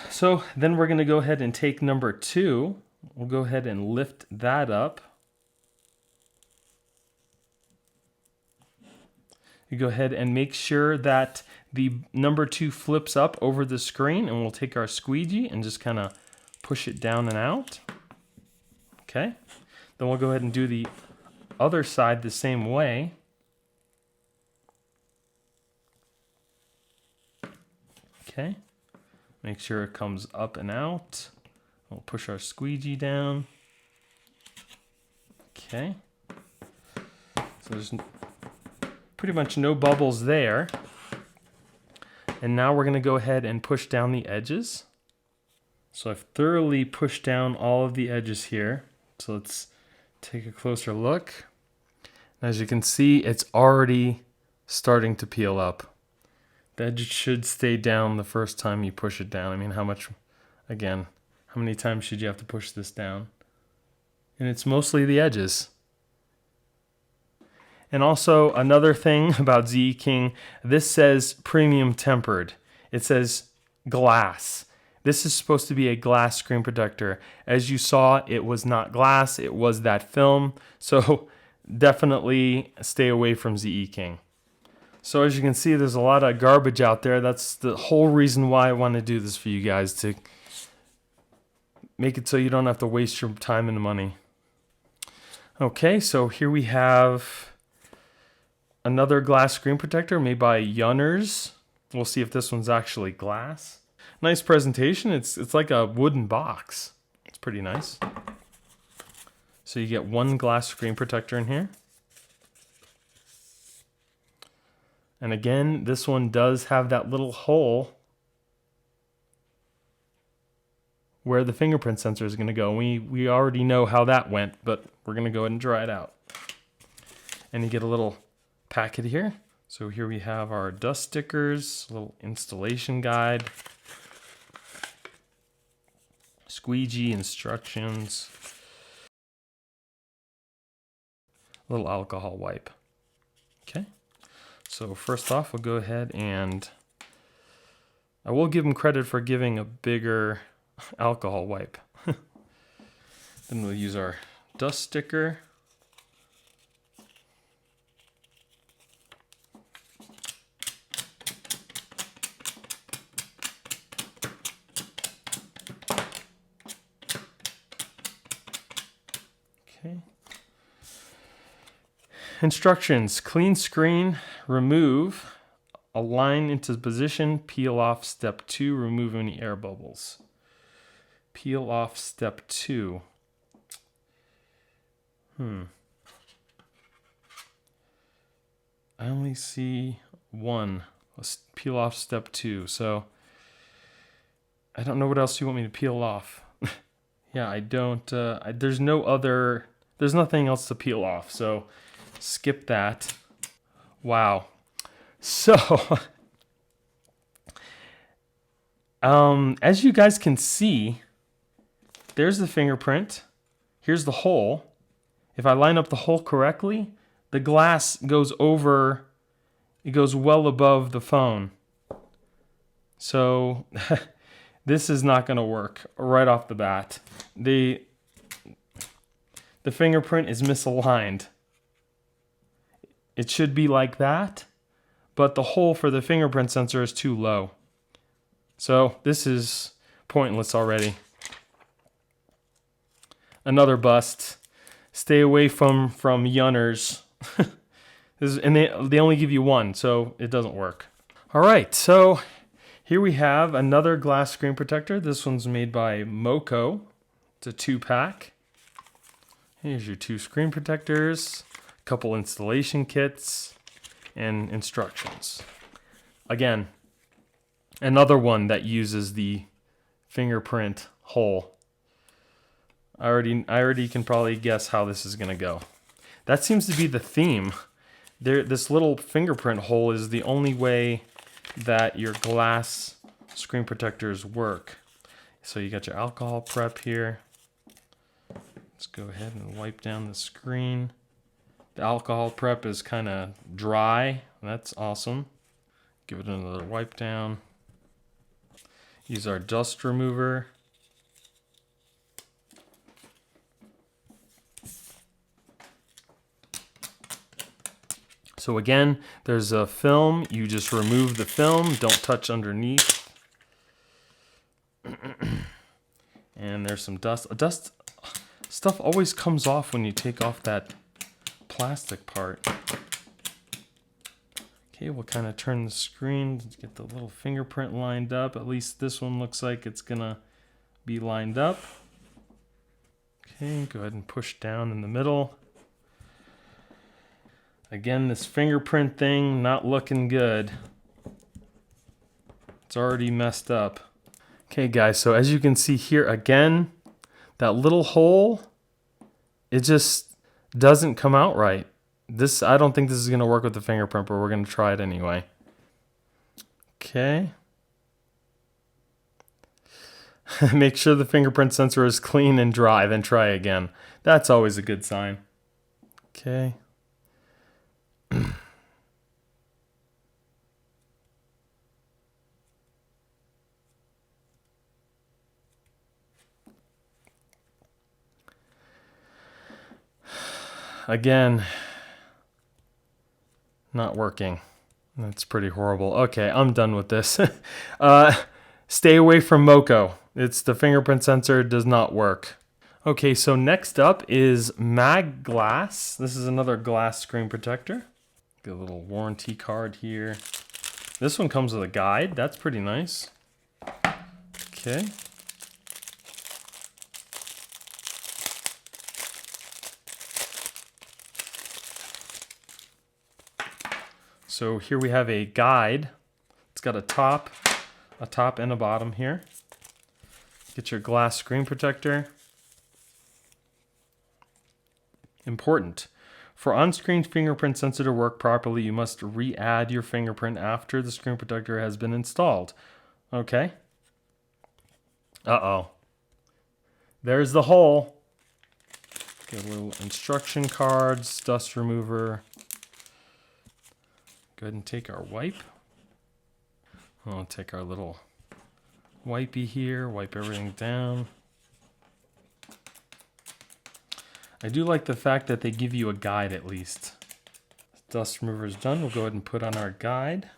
So then we're going to go ahead and take number 2. We'll go ahead and lift that up. You go ahead and make sure that the number 2 flips up over the screen, and we'll take our squeegee and just kind of push it down and out. Okay. Then we'll go ahead and do the other side the same way. Okay. Make sure it comes up and out. We'll push our squeegee down. Okay. So there's pretty much no bubbles there. And now we're going to go ahead and push down the edges. So I've thoroughly pushed down all of the edges here. So let's take a closer look. As you can see, it's already starting to peel up. The edge should stay down the first time you push it down. I mean, how many times should you have to push this down? And it's mostly the edges. And also another thing about ZE King, this says premium tempered. It says glass. This is supposed to be a glass screen protector. As you saw, it was not glass, it was that film. So definitely stay away from ZE King. So as you can see, there's a lot of garbage out there. That's the whole reason why I want to do this for you guys, to make it so you don't have to waste your time and money. Okay, so here we have another glass screen protector made by Yunerz. We'll see if this one's actually glass. Nice presentation. It's like a wooden box. It's pretty nice. So you get one glass screen protector in here. And again, this one does have that little hole where the fingerprint sensor is going to go. We already know how that went, but we're going to go ahead and dry it out. And you get a little packet here. So here we have our dust stickers, a little installation guide, squeegee instructions, a little alcohol wipe. Okay, so first off, we'll go ahead and I will give them credit for giving a bigger alcohol wipe. Then we'll use our dust sticker. Okay. Instructions: clean screen, remove, align into position, peel off step 2, remove any air bubbles. Peel off step 2. I only see one. Let's peel off step 2. So I don't know what else you want me to peel off. Yeah, I don't, there's nothing else to peel off, so skip that. Wow. So, as you guys can see, there's the fingerprint. Here's the hole. If I line up the hole correctly, the glass goes over, it goes well above the phone. So, this is not going to work right off the bat. The fingerprint is misaligned. It should be like that, but the hole for the fingerprint sensor is too low. So this is pointless already. Another bust. Stay away from Yunerz. And they only give you one, so it doesn't work. All right, so here we have another glass screen protector. This one's made by Moko. It's a 2-pack. Here's your 2 screen protectors, a couple installation kits, and instructions. Again, another one that uses the fingerprint hole. I already can probably guess how this is going to go. That seems to be the theme. This little fingerprint hole is the only way that your glass screen protectors work. So you got your alcohol prep here. Let's go ahead and wipe down the screen. The alcohol prep is kind of dry. That's awesome. Give it another wipe down. Use our dust remover. So again, there's a film. You just remove the film. Don't touch underneath. And there's some dust. Dust stuff always comes off when you take off that plastic part. Okay, we'll kind of turn the screen to get the little fingerprint lined up. At least this one looks like it's gonna be lined up. Okay, go ahead and push down in the middle. Again, this fingerprint thing not looking good. It's already messed up. Okay guys, so as you can see here again, that little hole, it just doesn't come out right. I don't think this is gonna work with the fingerprint, but we're gonna try it anyway. Okay. Make sure the fingerprint sensor is clean and dry, then try again. That's always a good sign. Okay. Again, not working. That's pretty horrible. Okay, I'm done with this. Stay away from Moko. The fingerprint sensor does not work. Okay, so next up is Magglass. This is another glass screen protector. Get a little warranty card here. This one comes with a guide. That's pretty nice. Okay. So here we have a guide. It's got a top and a bottom here. Get your glass screen protector. Important. For on-screen fingerprint sensor to work properly, you must re-add your fingerprint after the screen protector has been installed. Okay. Uh-oh. There's the hole. Get a little instruction cards, dust remover. Go ahead and take our wipe. I'll take our little wipey here, wipe everything down. I do like the fact that they give you a guide at least. Dust remover is done. We'll go ahead and put on our guide.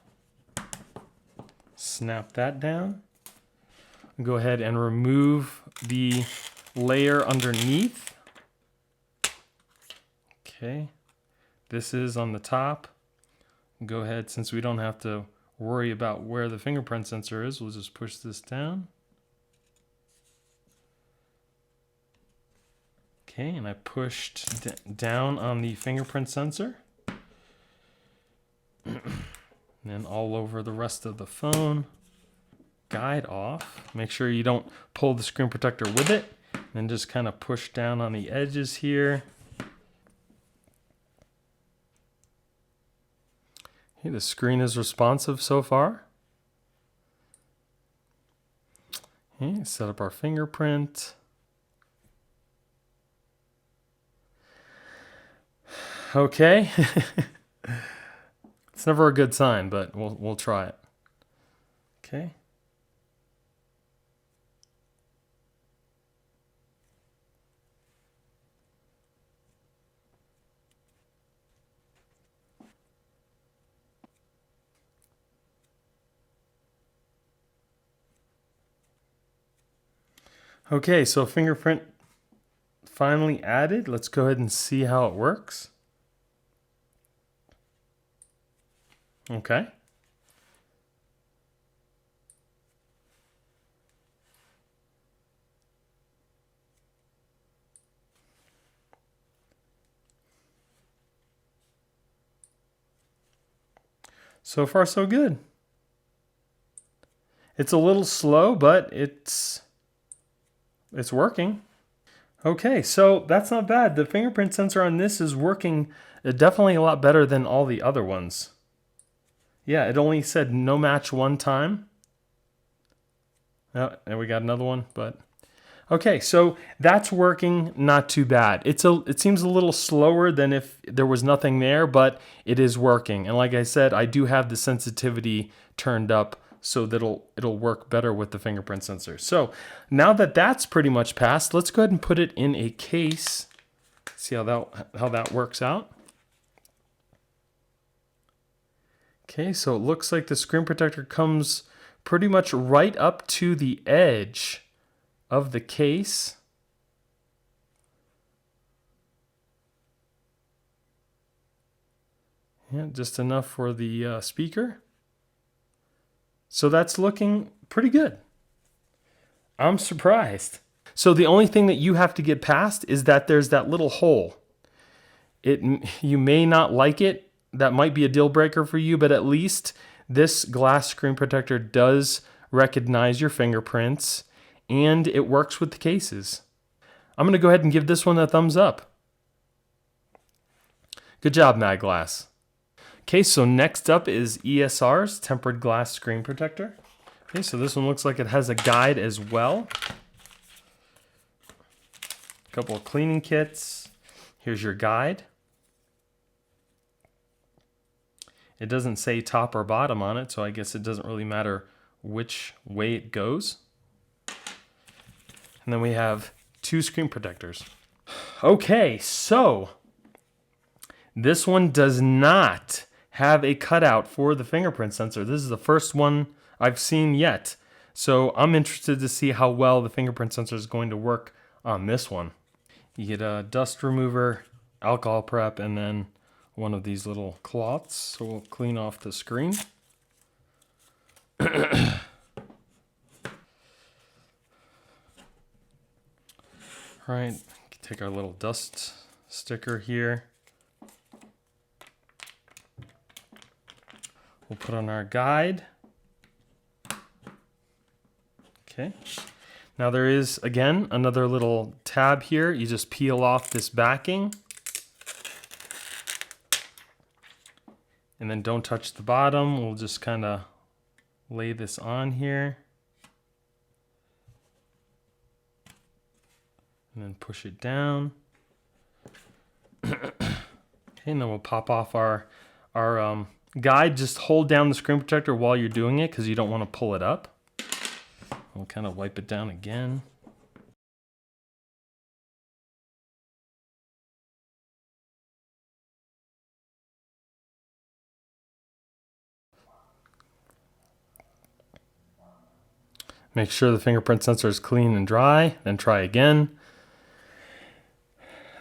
Snap that down. Go ahead and remove the layer underneath. Okay. This is on the top. Go ahead, since we don't have to worry about where the fingerprint sensor is, we'll just push this down. Okay, and I pushed down on the fingerprint sensor. And then all over the rest of the phone. Guide off. Make sure you don't pull the screen protector with it. And just kind of push down on the edges here. Okay, the screen is responsive so far. Okay, set up our fingerprint. Okay. It's never a good sign, but we'll try it. Okay. Okay, so fingerprint finally added. Let's go ahead and see how it works. Okay. So far, so good. It's a little slow, but it's working. Okay, so that's not bad. The fingerprint sensor on this is working definitely a lot better than all the other ones. Yeah, it only said no match one time. Oh, and we got another one, but okay, so that's working not too bad. It seems a little slower than if there was nothing there, but it is working. And like I said, I do have the sensitivity turned up so that it'll work better with the fingerprint sensor. So now that that's pretty much passed, let's go ahead and put it in a case. See how that works out. Okay, so it looks like the screen protector comes pretty much right up to the edge of the case. Yeah, just enough for the speaker. So that's looking pretty good. I'm surprised. So the only thing that you have to get past is that there's that little hole. You may not like it. That might be a deal breaker for you, but at least this glass screen protector does recognize your fingerprints and it works with the cases. I'm going to go ahead and give this one a thumbs up. Good job, Magglass. Okay, so next up is ESR's tempered glass screen protector. Okay, so this one looks like it has a guide as well. A couple of cleaning kits. Here's your guide. It doesn't say top or bottom on it, so I guess it doesn't really matter which way it goes. And then we have 2 screen protectors. Okay, so this one does not have a cutout for the fingerprint sensor. This is the first one I've seen yet. So I'm interested to see how well the fingerprint sensor is going to work on this one. You get a dust remover, alcohol prep, and then one of these little cloths. So we'll clean off the screen. Right, take our little dust sticker here. We'll put on our guide. Okay. Now there is, again, another little tab here. You just peel off this backing. And then don't touch the bottom. We'll just kind of lay this on here. And then push it down. Okay, and then we'll pop off our guide. Just hold down the screen protector while you're doing it because you don't want to pull it up. We'll kind of wipe it down again. Make sure the fingerprint sensor is clean and dry, then try again.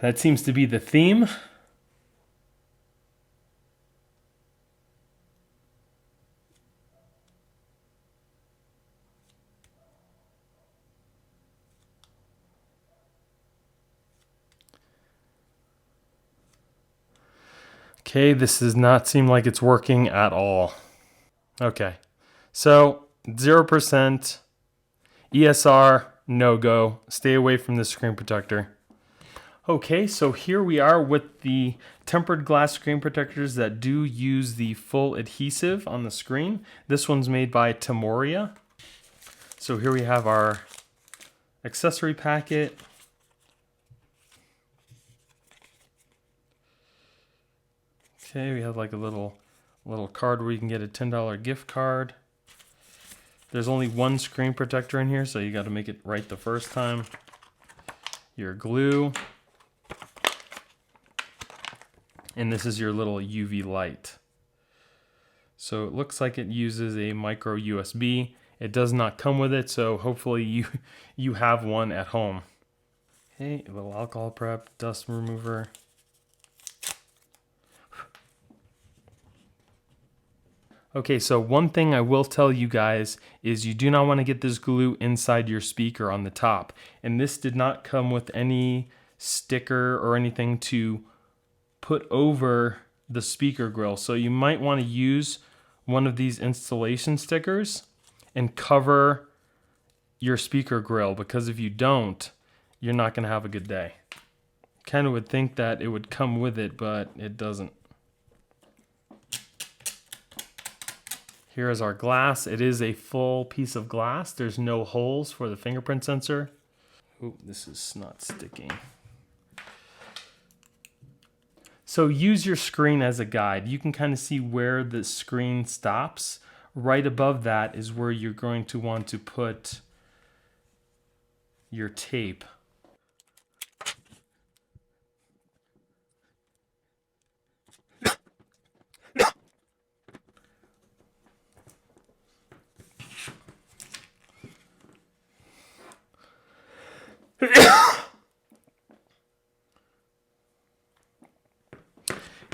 That seems to be the theme. Okay, this does not seem like it's working at all. Okay, so 0%. ESR, no go. Stay away from the screen protector. Okay, so here we are with the tempered glass screen protectors that do use the full adhesive on the screen. This one's made by Tamoria. So here we have our accessory packet. Okay, we have like a little card where you can get a $10 gift card. There's only one screen protector in here, so you got to make it right the first time. Your glue. And this is your little UV light. So it looks like it uses a micro USB. It does not come with it, so hopefully you have one at home. Okay, a little alcohol prep, dust remover. Okay, so one thing I will tell you guys is you do not want to get this glue inside your speaker on the top. And this did not come with any sticker or anything to put over the speaker grill. So you might want to use one of these installation stickers and cover your speaker grill, because if you don't, you're not going to have a good day. Kind of would think that it would come with it, but it doesn't. Here is our glass. It is a full piece of glass. There's no holes for the fingerprint sensor. Ooh, this is not sticking. So use your screen as a guide. You can kind of see where the screen stops. Right above that is where you're going to want to put your tape.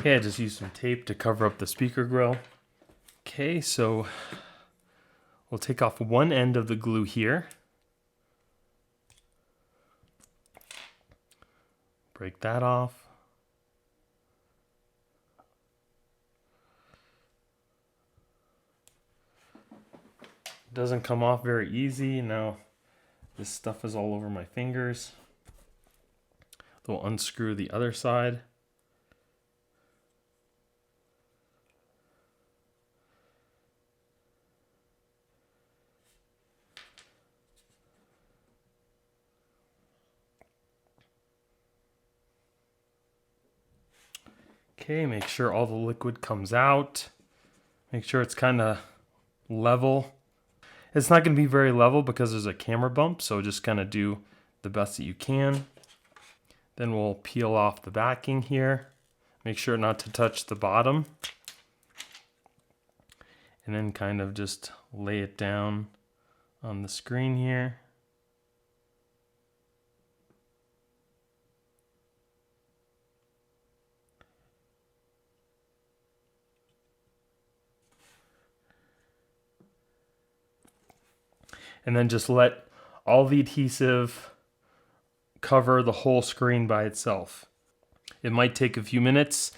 Okay, I just used some tape to cover up the speaker grill. Okay, so we'll take off one end of the glue here. Break that off. Doesn't come off very easy. Now this stuff is all over my fingers. We'll unscrew the other side. Okay, make sure all the liquid comes out. Make sure it's kind of level. It's not going to be very level because there's a camera bump, so just kind of do the best that you can. Then we'll peel off the backing here. Make sure not to touch the bottom. And then kind of just lay it down on the screen here. And then just let all the adhesive cover the whole screen by itself. It might take a few minutes.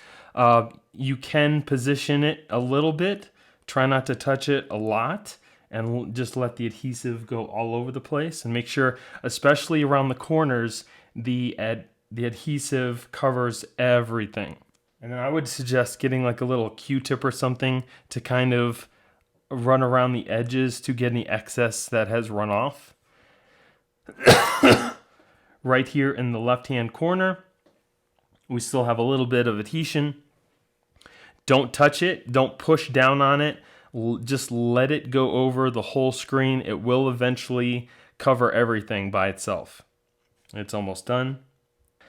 You can position it a little bit. Try not to touch it a lot and just let the adhesive go all over the place. And make sure, especially around the corners, the adhesive covers everything. And then I would suggest getting like a little Q-tip or something to kind of run around the edges to get any excess that has run off. Right here in the left-hand corner, we still have a little bit of adhesion. Don't touch it. Don't push down on it. Just let it go over the whole screen. It will eventually cover everything by itself. It's almost done.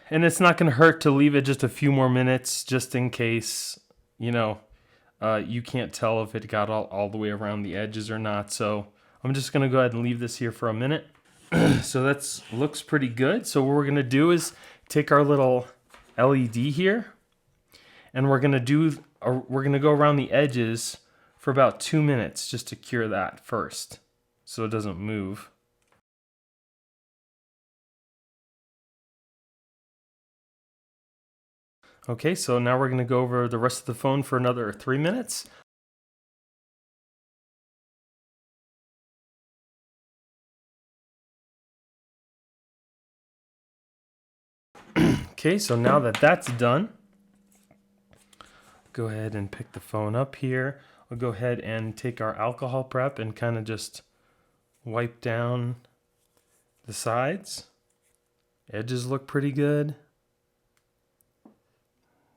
And it's not going to hurt to leave it just a few more minutes just in case, you know, you can't tell if it got all the way around the edges or not. So I'm just going to go ahead and leave this here for a minute. So that looks pretty good. So what we're going to do is take our little LED here, and we're going to go around the edges for about 2 minutes just to cure that first so it doesn't move. Okay, so now we're going to go over the rest of the phone for another 3 minutes. Okay, so now that that's done, go ahead and pick the phone up here. We'll go ahead and take our alcohol prep and kind of just wipe down the sides. Edges look pretty good.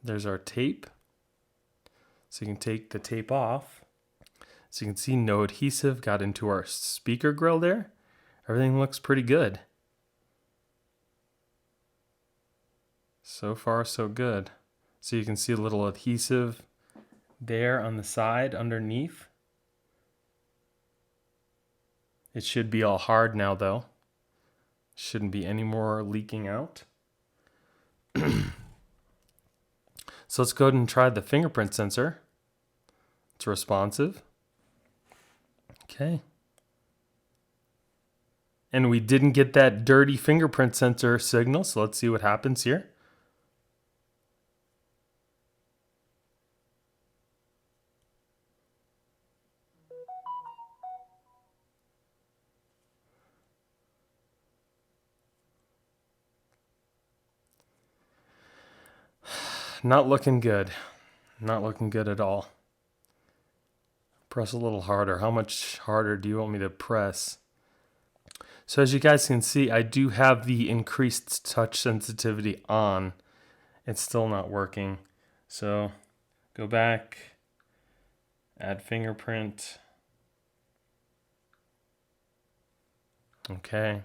There's our tape. So you can take the tape off. So you can see no adhesive got into our speaker grill there. Everything looks pretty good. So far, so good. So you can see a little adhesive there on the side underneath. It should be all hard now though. Shouldn't be any more leaking out. So let's go ahead and try the fingerprint sensor. It's responsive. Okay. And we didn't get that dirty fingerprint sensor signal, so let's see what happens here. Not looking good. Not looking good at all. Press a little harder. How much harder do you want me to press? So as you guys can see, I do have the increased touch sensitivity on. It's still not working. So go back, add fingerprint. Okay.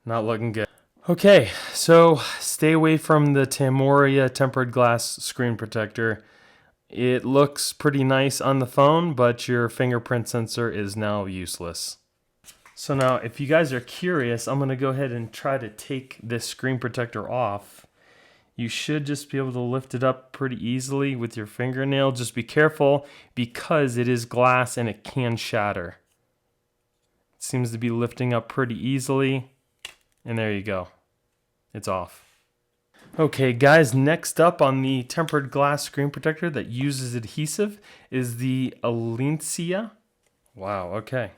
Not looking good. Okay, so stay away from the Tamoria tempered glass screen protector. It looks pretty nice on the phone, but your fingerprint sensor is now useless. So now, if you guys are curious, I'm going to go ahead and try to take this screen protector off. You should just be able to lift it up pretty easily with your fingernail. Just be careful because it is glass and it can shatter. It seems to be lifting up pretty easily. And there you go. It's off. Okay, guys, next up on the tempered glass screen protector that uses adhesive is the Alinsea. Wow, okay.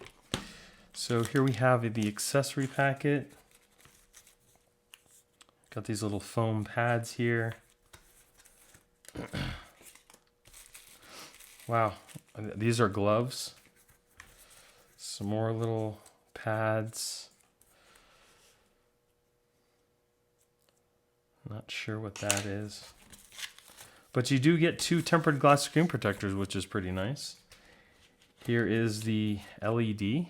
So here we have the accessory packet. Got these little foam pads here. Wow, these are gloves. Some more little pads. Not sure what that is. But you do get 2 tempered glass screen protectors, which is pretty nice. Here is the LED.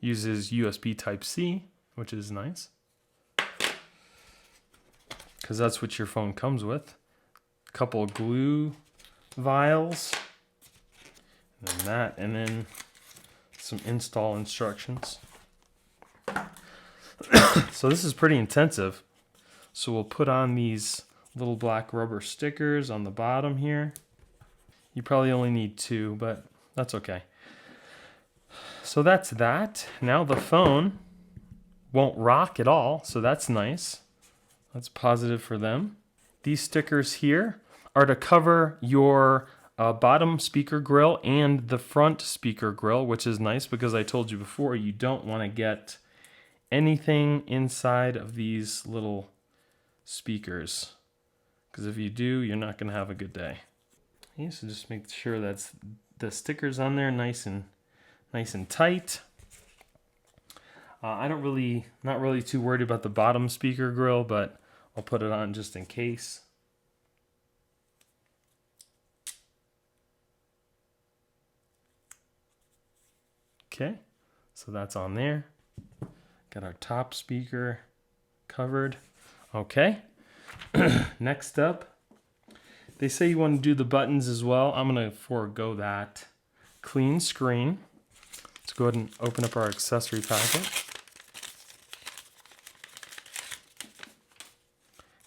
Uses USB Type-C, which is nice. Because that's what your phone comes with. A couple of glue vials. And then that, and then some install instructions. So this is pretty intensive. So we'll put on these little black rubber stickers on the bottom here. You probably only need 2, but that's okay. So that's that. Now the phone won't rock at all, so that's nice. That's positive for them. These stickers here are to cover your bottom speaker grill and the front speaker grill, which is nice because I told you before you don't want to get anything inside of these little speakers, because if you do, you're not going to have a good day. Okay, so just make sure that's the stickers on there nice and tight. Not really too worried about the bottom speaker grill, but I'll put it on just in case. Okay, so that's on there. Got our top speaker covered. Okay, next up, they say you want to do the buttons as well. I'm going to forego that. Clean screen. Let's go ahead and open up our accessory packet.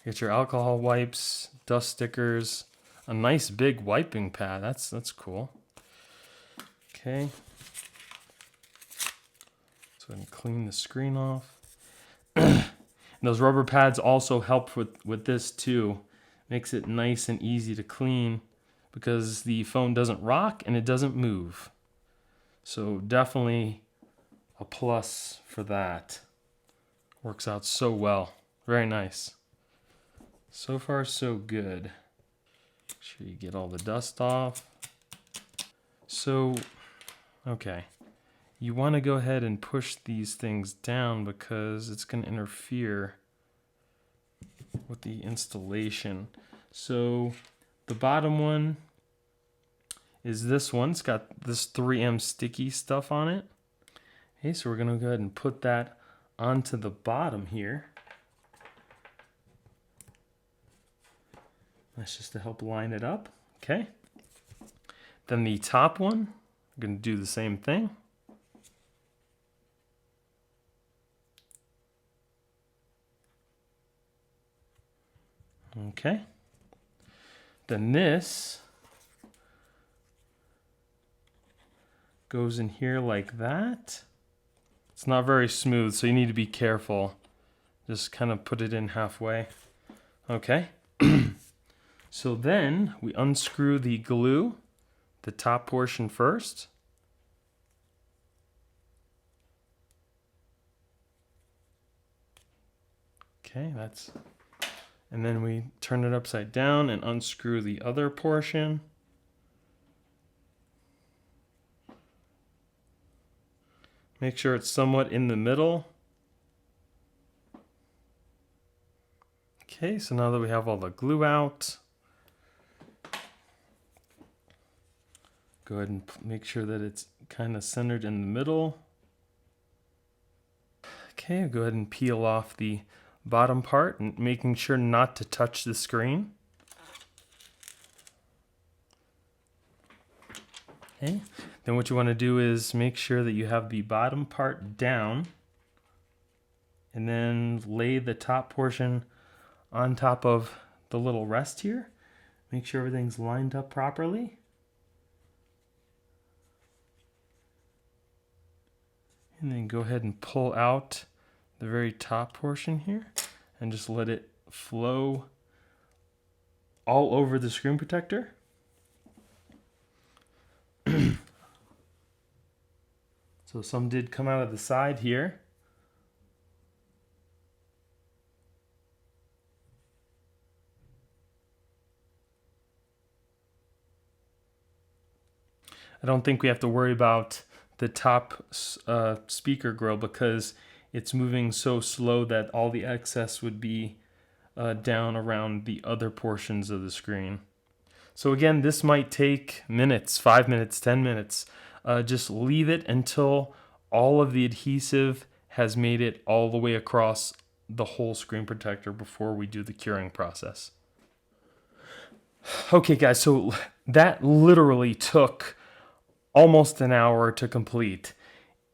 Get your alcohol wipes, dust stickers, a nice big wiping pad. That's cool. Okay. So go ahead and clean the screen off. Those rubber pads also help with this too. Makes it nice and easy to clean because the phone doesn't rock and it doesn't move. So definitely a plus for that. Works out so well. Very nice. So far, so good. Make sure you get all the dust off. So, okay. You want to go ahead and push these things down because it's going to interfere with the installation. So, the bottom one is this one. It's got this 3M sticky stuff on it. Okay, so we're going to go ahead and put that onto the bottom here. That's just to help line it up. Okay. Then the top one, I'm going to do the same thing. Okay. Then this goes in here like that. It's not very smooth, so you need to be careful. Just kind of put it in halfway. Okay. So then we unscrew the glue, the top portion first. Okay, and then we turn it upside down and unscrew the other portion. Make sure it's somewhat in the middle. Okay, so now that we have all the glue out, go ahead and make sure that it's kind of centered in the middle. Okay, go ahead and peel off the bottom part and making sure not to touch the screen. Okay, Then what you want to do is make sure that you have the bottom part down, and then lay the top portion on top of the little rest here. Make sure everything's lined up properly. And then go ahead and pull out the very top portion here and just let it flow all over the screen protector. So some did come out of the side here. I don't think we have to worry about the top speaker grill because it's moving so slow that all the excess would be down around the other portions of the screen. So again, this might take minutes, 5 minutes, 10 minutes. Just leave it until all of the adhesive has made it all the way across the whole screen protector before we do the curing process. Okay guys, so that literally took almost an hour to complete.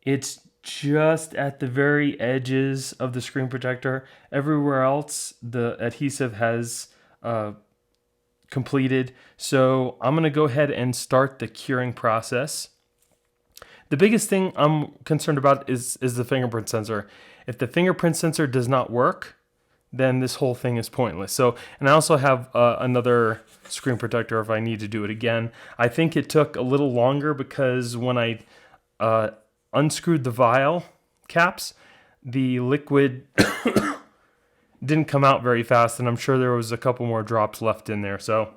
It's just at the very edges of the screen protector. Everywhere else, the adhesive has completed. So I'm gonna go ahead and start the curing process. The biggest thing I'm concerned about is the fingerprint sensor. If the fingerprint sensor does not work, then this whole thing is pointless. So, and I also have another screen protector if I need to do it again. I think it took a little longer because when I unscrewed the vial caps, the liquid didn't come out very fast, and I'm sure there was a couple more drops left in there. So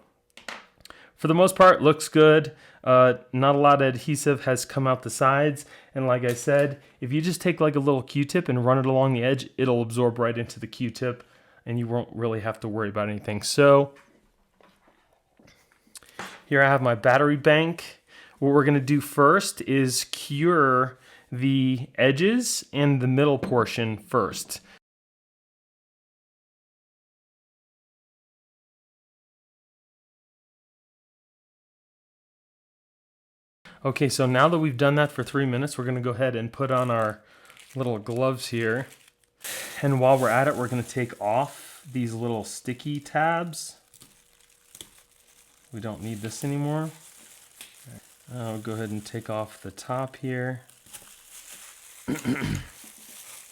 for the most part, looks good. Not a lot of adhesive has come out the sides. And like I said, if you just take like a little Q-tip and run it along the edge, it'll absorb right into the Q-tip and you won't really have to worry about anything. So here I have my battery bank. What we're gonna do first is cure the edges and the middle portion first. Okay, so now that we've done that for 3 minutes, we're gonna go ahead and put on our little gloves here. And while we're at it, we're gonna take off these little sticky tabs. We don't need this anymore. I'll go ahead and take off the top here.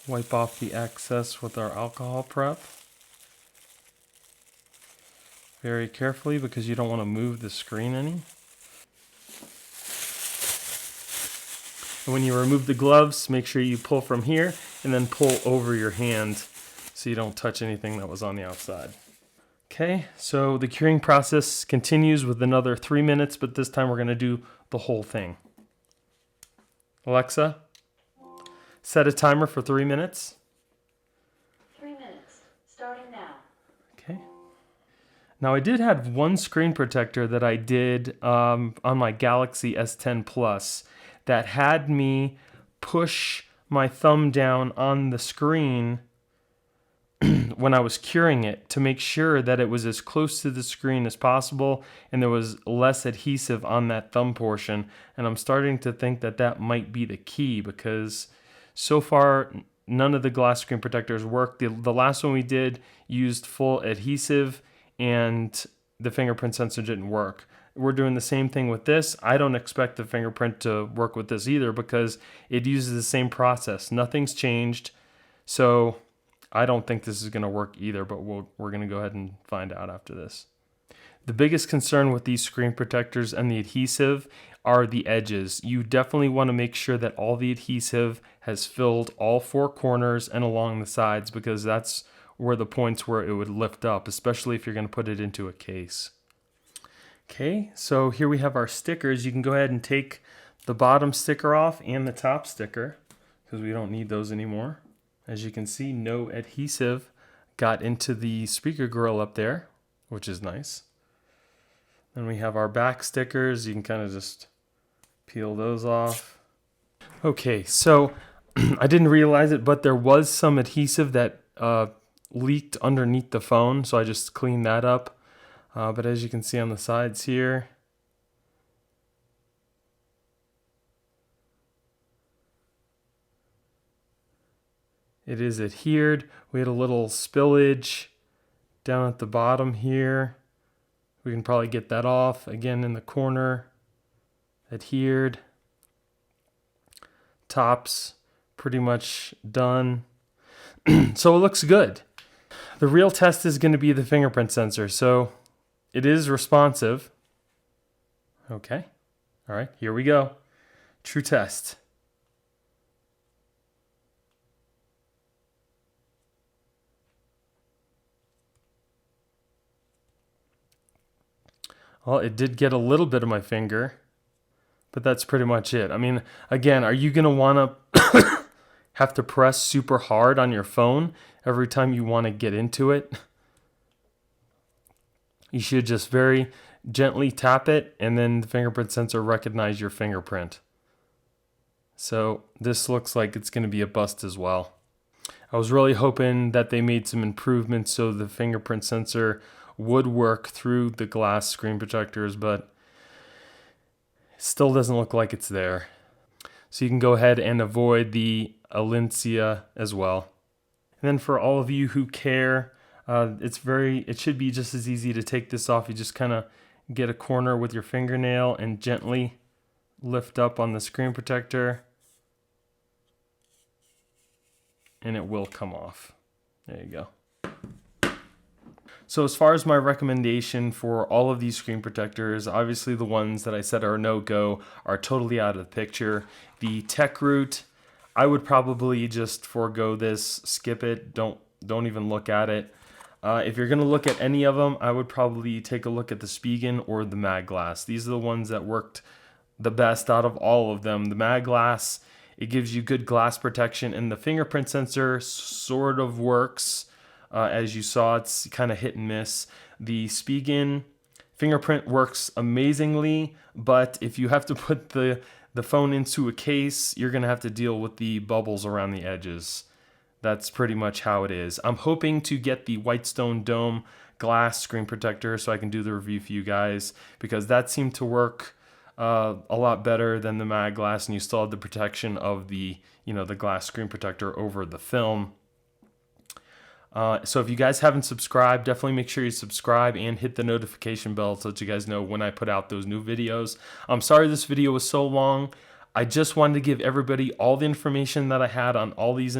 Wipe off the excess with our alcohol prep. Very carefully because you don't want to move the screen any. And when you remove the gloves, make sure you pull from here and then pull over your hand so you don't touch anything that was on the outside. Okay, so the curing process continues with another 3 minutes, but this time we're going to do the whole thing. Alexa, set a timer for 3 minutes. 3 minutes, starting now. Okay. Now I did have one screen protector that I did on my Galaxy S10 Plus that had me push my thumb down on the screen when I was curing it to make sure that it was as close to the screen as possible and there was less adhesive on that thumb portion. And I'm starting to think that that might be the key because so far none of the glass screen protectors work. The last one we did used full adhesive and the fingerprint sensor didn't work. We're doing the same thing with this. I don't expect the fingerprint to work with this either because it uses the same process. Nothing's changed. So I don't think this is going to work either, but we're going to go ahead and find out after this. The biggest concern with these screen protectors and the adhesive are the edges. You definitely want to make sure that all the adhesive has filled all 4 corners and along the sides because that's where the points where it would lift up, especially if you're going to put it into a case. Okay, so here we have our stickers. You can go ahead and take the bottom sticker off and the top sticker because we don't need those anymore. As you can see, no adhesive got into the speaker grill up there, which is nice. Then we have our back stickers. You can kind of just peel those off. Okay, so I didn't realize it, but there was some adhesive that leaked underneath the phone, so I just cleaned that up. But as you can see on the sides here, It is adhered. We had a little spillage down at the bottom here. We can probably get that off. Again, in the corner, adhered. Top's pretty much done. So it looks good. The real test is going to be the fingerprint sensor. So it is responsive. Okay. All right, here we go. True test. Well, it did get a little bit of my finger, but that's pretty much it. I mean, again, are you going to want to have to press super hard on your phone every time you want to get into it? You should just very gently tap it, and then the fingerprint sensor recognize your fingerprint. So this looks like it's going to be a bust as well. I was really hoping that they made some improvements so the fingerprint sensor would work through the glass screen protectors, but it still doesn't look like it's there. So you can go ahead and avoid the Alinsea as well. And then for all of you who care, it should be just as easy to take this off. You just kind of get a corner with your fingernail and gently lift up on the screen protector, and it will come off. There you go. So as far as my recommendation for all of these screen protectors, obviously the ones that I said are no-go are totally out of the picture. The Teckroot, I would probably just forego this, skip it, don't even look at it. If you're going to look at any of them, I would probably take a look at the Spigen or the Magglass. These are the ones that worked the best out of all of them. The Magglass, it gives you good glass protection, and the fingerprint sensor sort of works. As you saw, it's kind of hit and miss. The Spigen fingerprint works amazingly, but if you have to put the phone into a case, you're going to have to deal with the bubbles around the edges. That's pretty much how it is. I'm hoping to get the Whitestone Dome glass screen protector so I can do the review for you guys, because that seemed to work a lot better than the Magglass, and you still have the protection of the glass screen protector over the film. So if you guys haven't subscribed, definitely make sure you subscribe and hit the notification bell so that you guys know when I put out those new videos. I'm sorry this video was so long. I just wanted to give everybody all the information that I had on all these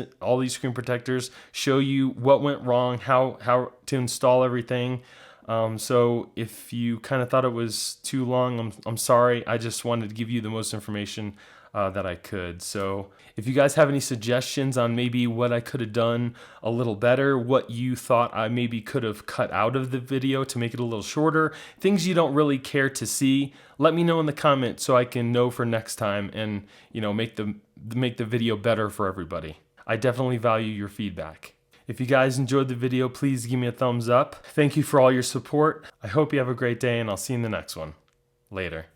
screen protectors, show you what went wrong, how to install everything. So if you kind of thought it was too long, I'm sorry. I just wanted to give you the most information that I could. So if you guys have any suggestions on maybe what I could have done a little better, what you thought I maybe could have cut out of the video to make it a little shorter, things you don't really care to see, let me know in the comments so I can know for next time and make the video better for everybody. I definitely value your feedback. If you guys enjoyed the video, please give me a thumbs up. Thank you for all your support. I hope you have a great day, and I'll see you in the next one. Later.